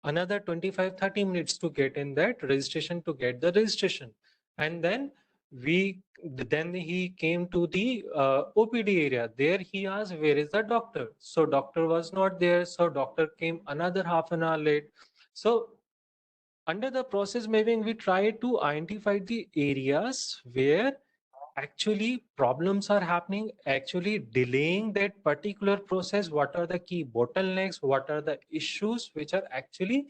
25-30 minutes to get in that registration, to get the registration. And then he came to the OPD area. There he asked, where is the doctor? So doctor was not there. So doctor came another half an hour late. So under the process mapping, we try to identify the areas where actually problems are happening, actually delaying that particular process. What are the key bottlenecks? What are the issues which are actually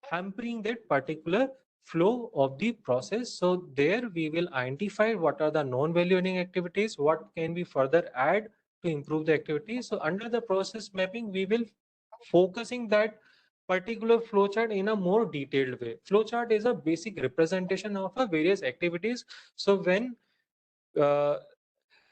hampering that particular flow of the process? So there we will identify what are the non-value adding activities, what can we further add to improve the activity. So under the process mapping, we will focusing that particular flowchart in a more detailed way. Flowchart is a basic representation of a various activities. So when uh,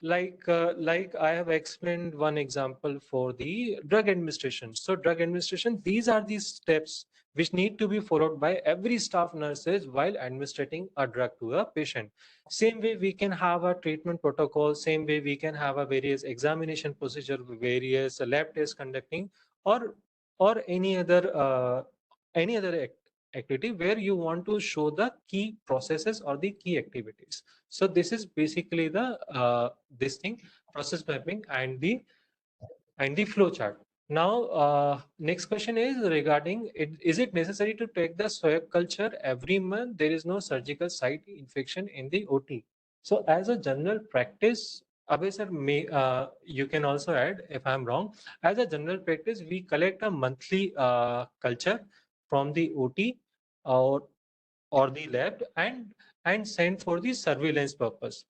like I have explained one example for the drug administration. So drug administration, these are the steps which need to be followed by every staff nurses while administering a drug to a patient. Same way we can have a treatment protocol, same way we can have a various examination procedure, various lab tests conducting, or or any other activity where you want to show the key processes or the key activities. So this is basically the this thing, process mapping and the flow chart. Now, next question is regarding it. Is it necessary to take the swab culture every month? There is no surgical site infection in the OT. So as a general practice, Abhay sir, you can also add if I'm wrong. As a general practice, we collect a monthly culture from the OT or the lab and send for the surveillance purpose.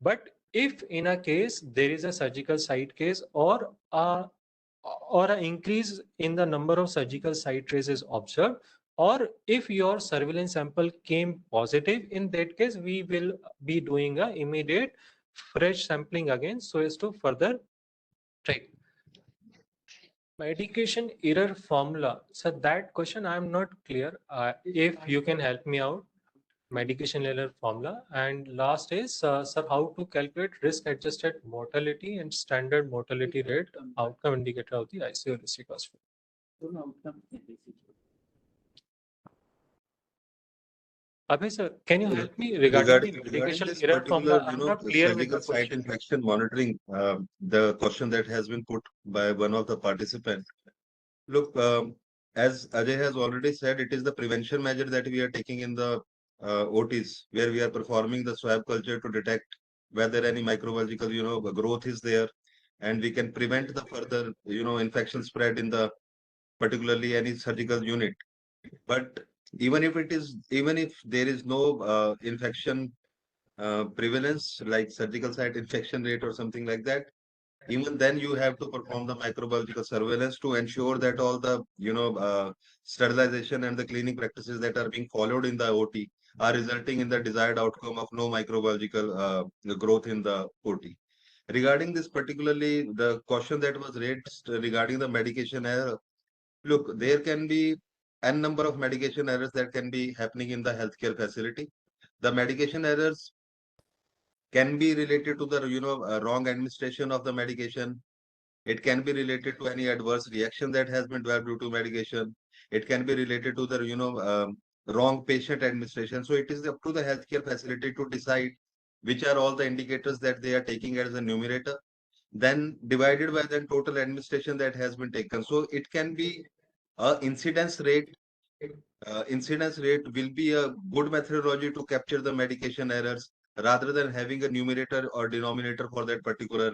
But if in a case there is a surgical site case or an increase in the number of surgical site traces observed, or if your surveillance sample came positive, in that case we will be doing a immediate fresh sampling again so as to further track. Medication error formula. So that question I'm not clear. If you can help me out. Medication error formula. And last is, sir, how to calculate risk adjusted mortality and standard mortality rate outcome indicator of the ICU risk hospital. Abhay sir, can you help me regarding the Regarding medication this error particular, formula? I'm not clear with the surgical site question. infection monitoring, the question that has been put by one of the participants. Look, as Ajay has already said, it is the prevention measure that we are taking in the OTs, where we are performing the swab culture to detect whether any microbiological, growth is there, and we can prevent the further, infection spread in the particularly any surgical unit. But even if there is no infection prevalence like surgical site infection rate or something like that, even then you have to perform the microbiological surveillance to ensure that all the sterilization and the cleaning practices that are being followed in the OT are resulting in the desired outcome of no microbiological growth in the OT. Regarding this particularly, the question that was raised regarding the medication error, look, there can be n number of medication errors that can be happening in the healthcare facility. The medication errors can be related to the wrong administration of the medication. It can be related to any adverse reaction that has been developed due to medication. It can be related to the wrong patient administration. So it is up to the healthcare facility to decide which are all the indicators that they are taking as a numerator, then divided by the total administration that has been taken. So it can be a incidence rate. Incidence rate will be a good methodology to capture the medication errors rather than having a numerator or denominator for that particular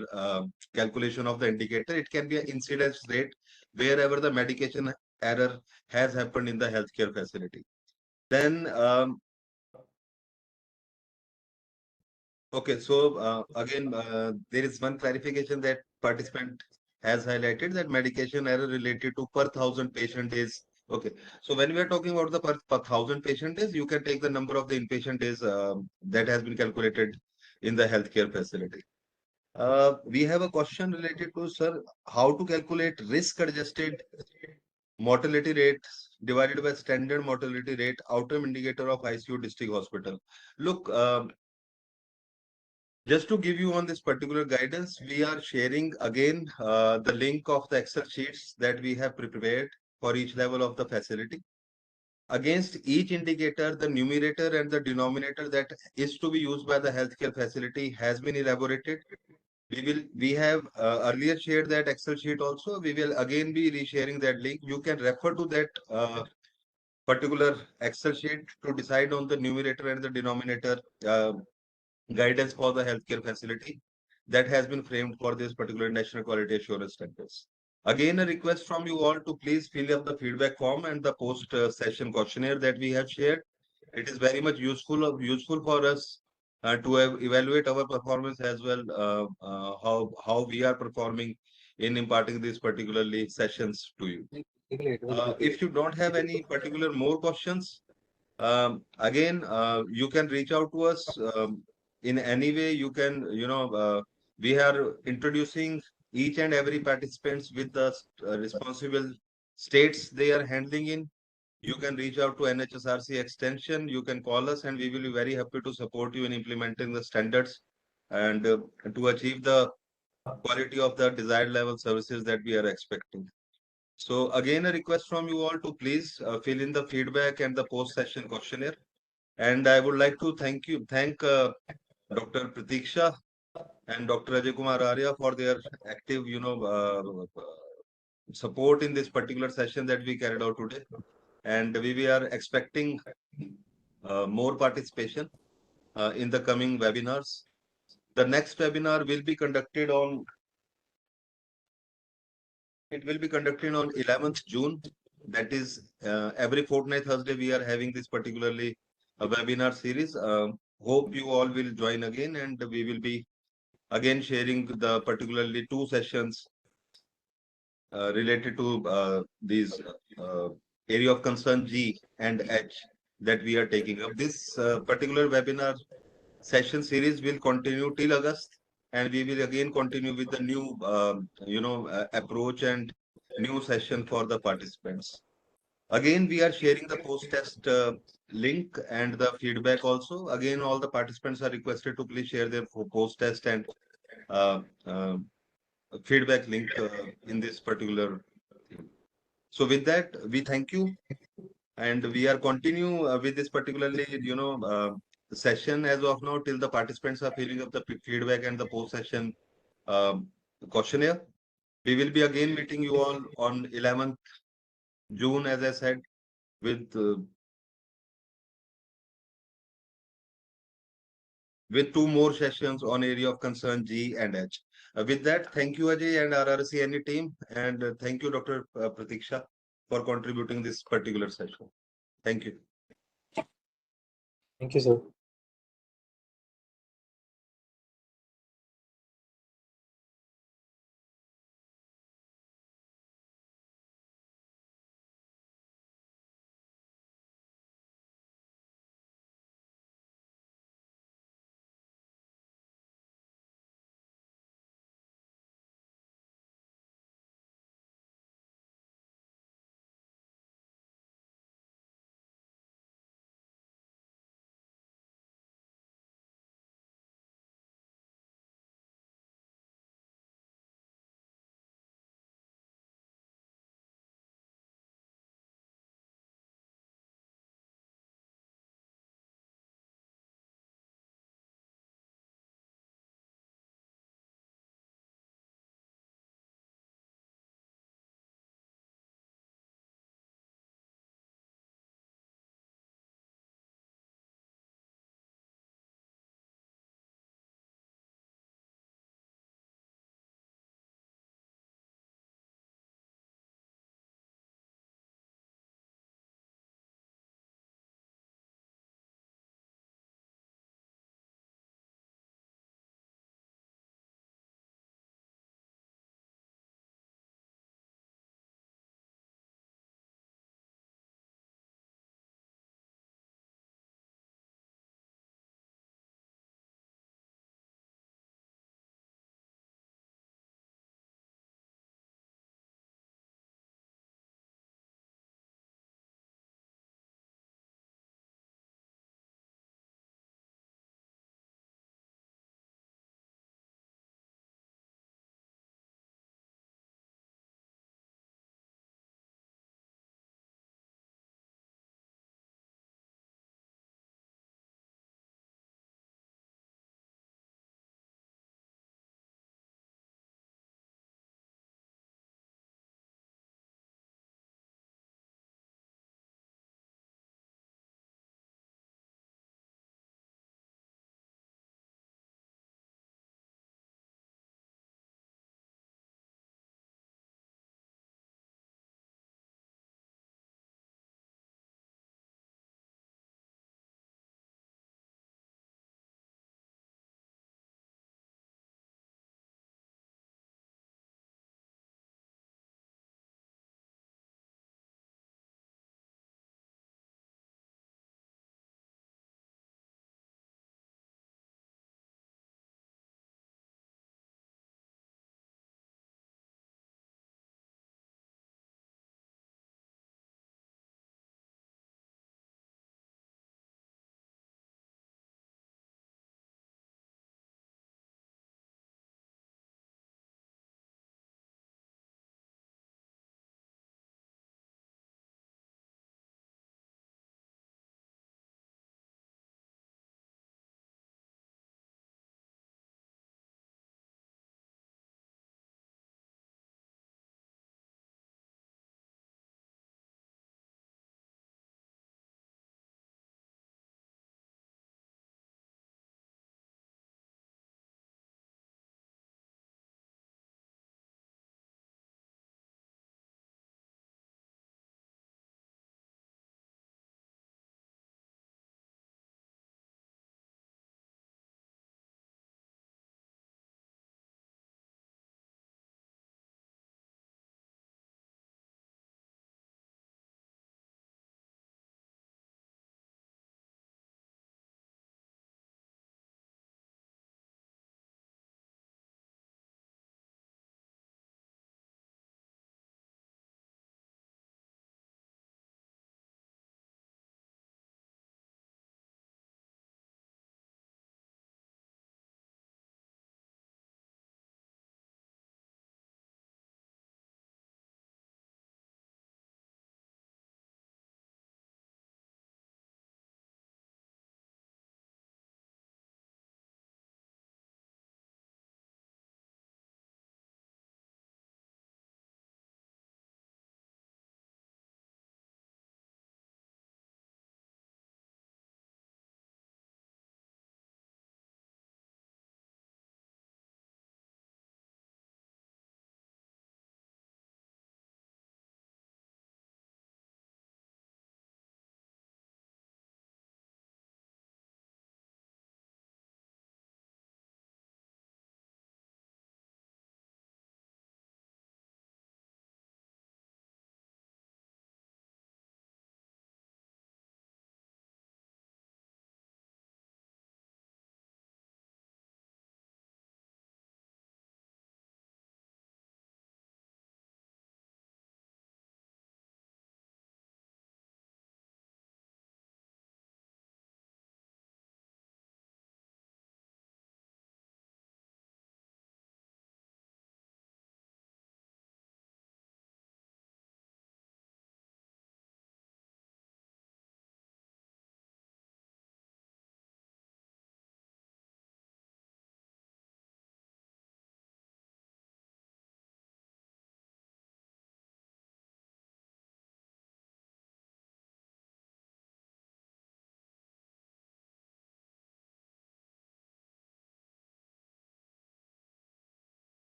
calculation of the indicator. It can be an incidence rate wherever the medication error has happened in the healthcare facility. Then, okay, so again, there is one clarification that participant has highlighted, that medication error related to per thousand patient days. Okay, so when we are talking about the per thousand patient days, you can take the number of the inpatient days that has been calculated in the healthcare facility. We have a question related to, sir, how to calculate risk adjusted mortality rate divided by standard mortality rate, outcome indicator of ICU district hospital. Look, just to give you on this particular guidance, we are sharing again the link of the Excel sheets that we have prepared for each level of the facility. Against each indicator, the numerator and the denominator that is to be used by the healthcare facility has been elaborated. We have earlier shared that Excel sheet also. We will again be resharing that link. You can refer to that particular Excel sheet to decide on the numerator and the denominator guidance for the healthcare facility that has been framed for this particular national quality assurance standards. Again, a request from you all to please fill up the feedback form and the post session questionnaire that we have shared. It is very much useful for us to evaluate our performance as well, how we are performing in imparting these particularly sessions to you. If you don't have any particular more questions, again, you can reach out to us in any way. You can, we are introducing each and every participants with the responsible states they are handling in. You can reach out to NHSRC extension. You can call us, and we will be very happy to support you in implementing the standards and to achieve the quality of the desired level services that we are expecting. So again, a request from you all to please fill in the feedback and the post-session questionnaire. And I would like to thank Dr. Pratiksha and Dr. Ajay Kumar Arya for their active, support in this particular session that we carried out today. And we are expecting more participation in the coming webinars. The next webinar will be conducted on 11th June. That is every fortnight Thursday we are having this particularly webinar series. Hope you all will join again, and we will be again sharing the particularly 2 sessions related to these area of concern G and H that we are taking up. This particular webinar session series will continue till August, and we will again continue with the new approach and new session for the participants. Again, we are sharing the post-test link and the feedback also. Again, all the participants are requested to please share their post-test and uh, uh, feedback link in this particular thing. So with that, we thank you, and we are continue with this particularly, session as of now till the participants are filling up the feedback and the post-session um, questionnaire. We will be again meeting you all on 11th June, as I said, with 2 more sessions on area of concern G and H. With that, thank you, Ajay and RRCNE team, and thank you, Dr. Pratiksha, for contributing this particular session. Thank you. Thank you, sir.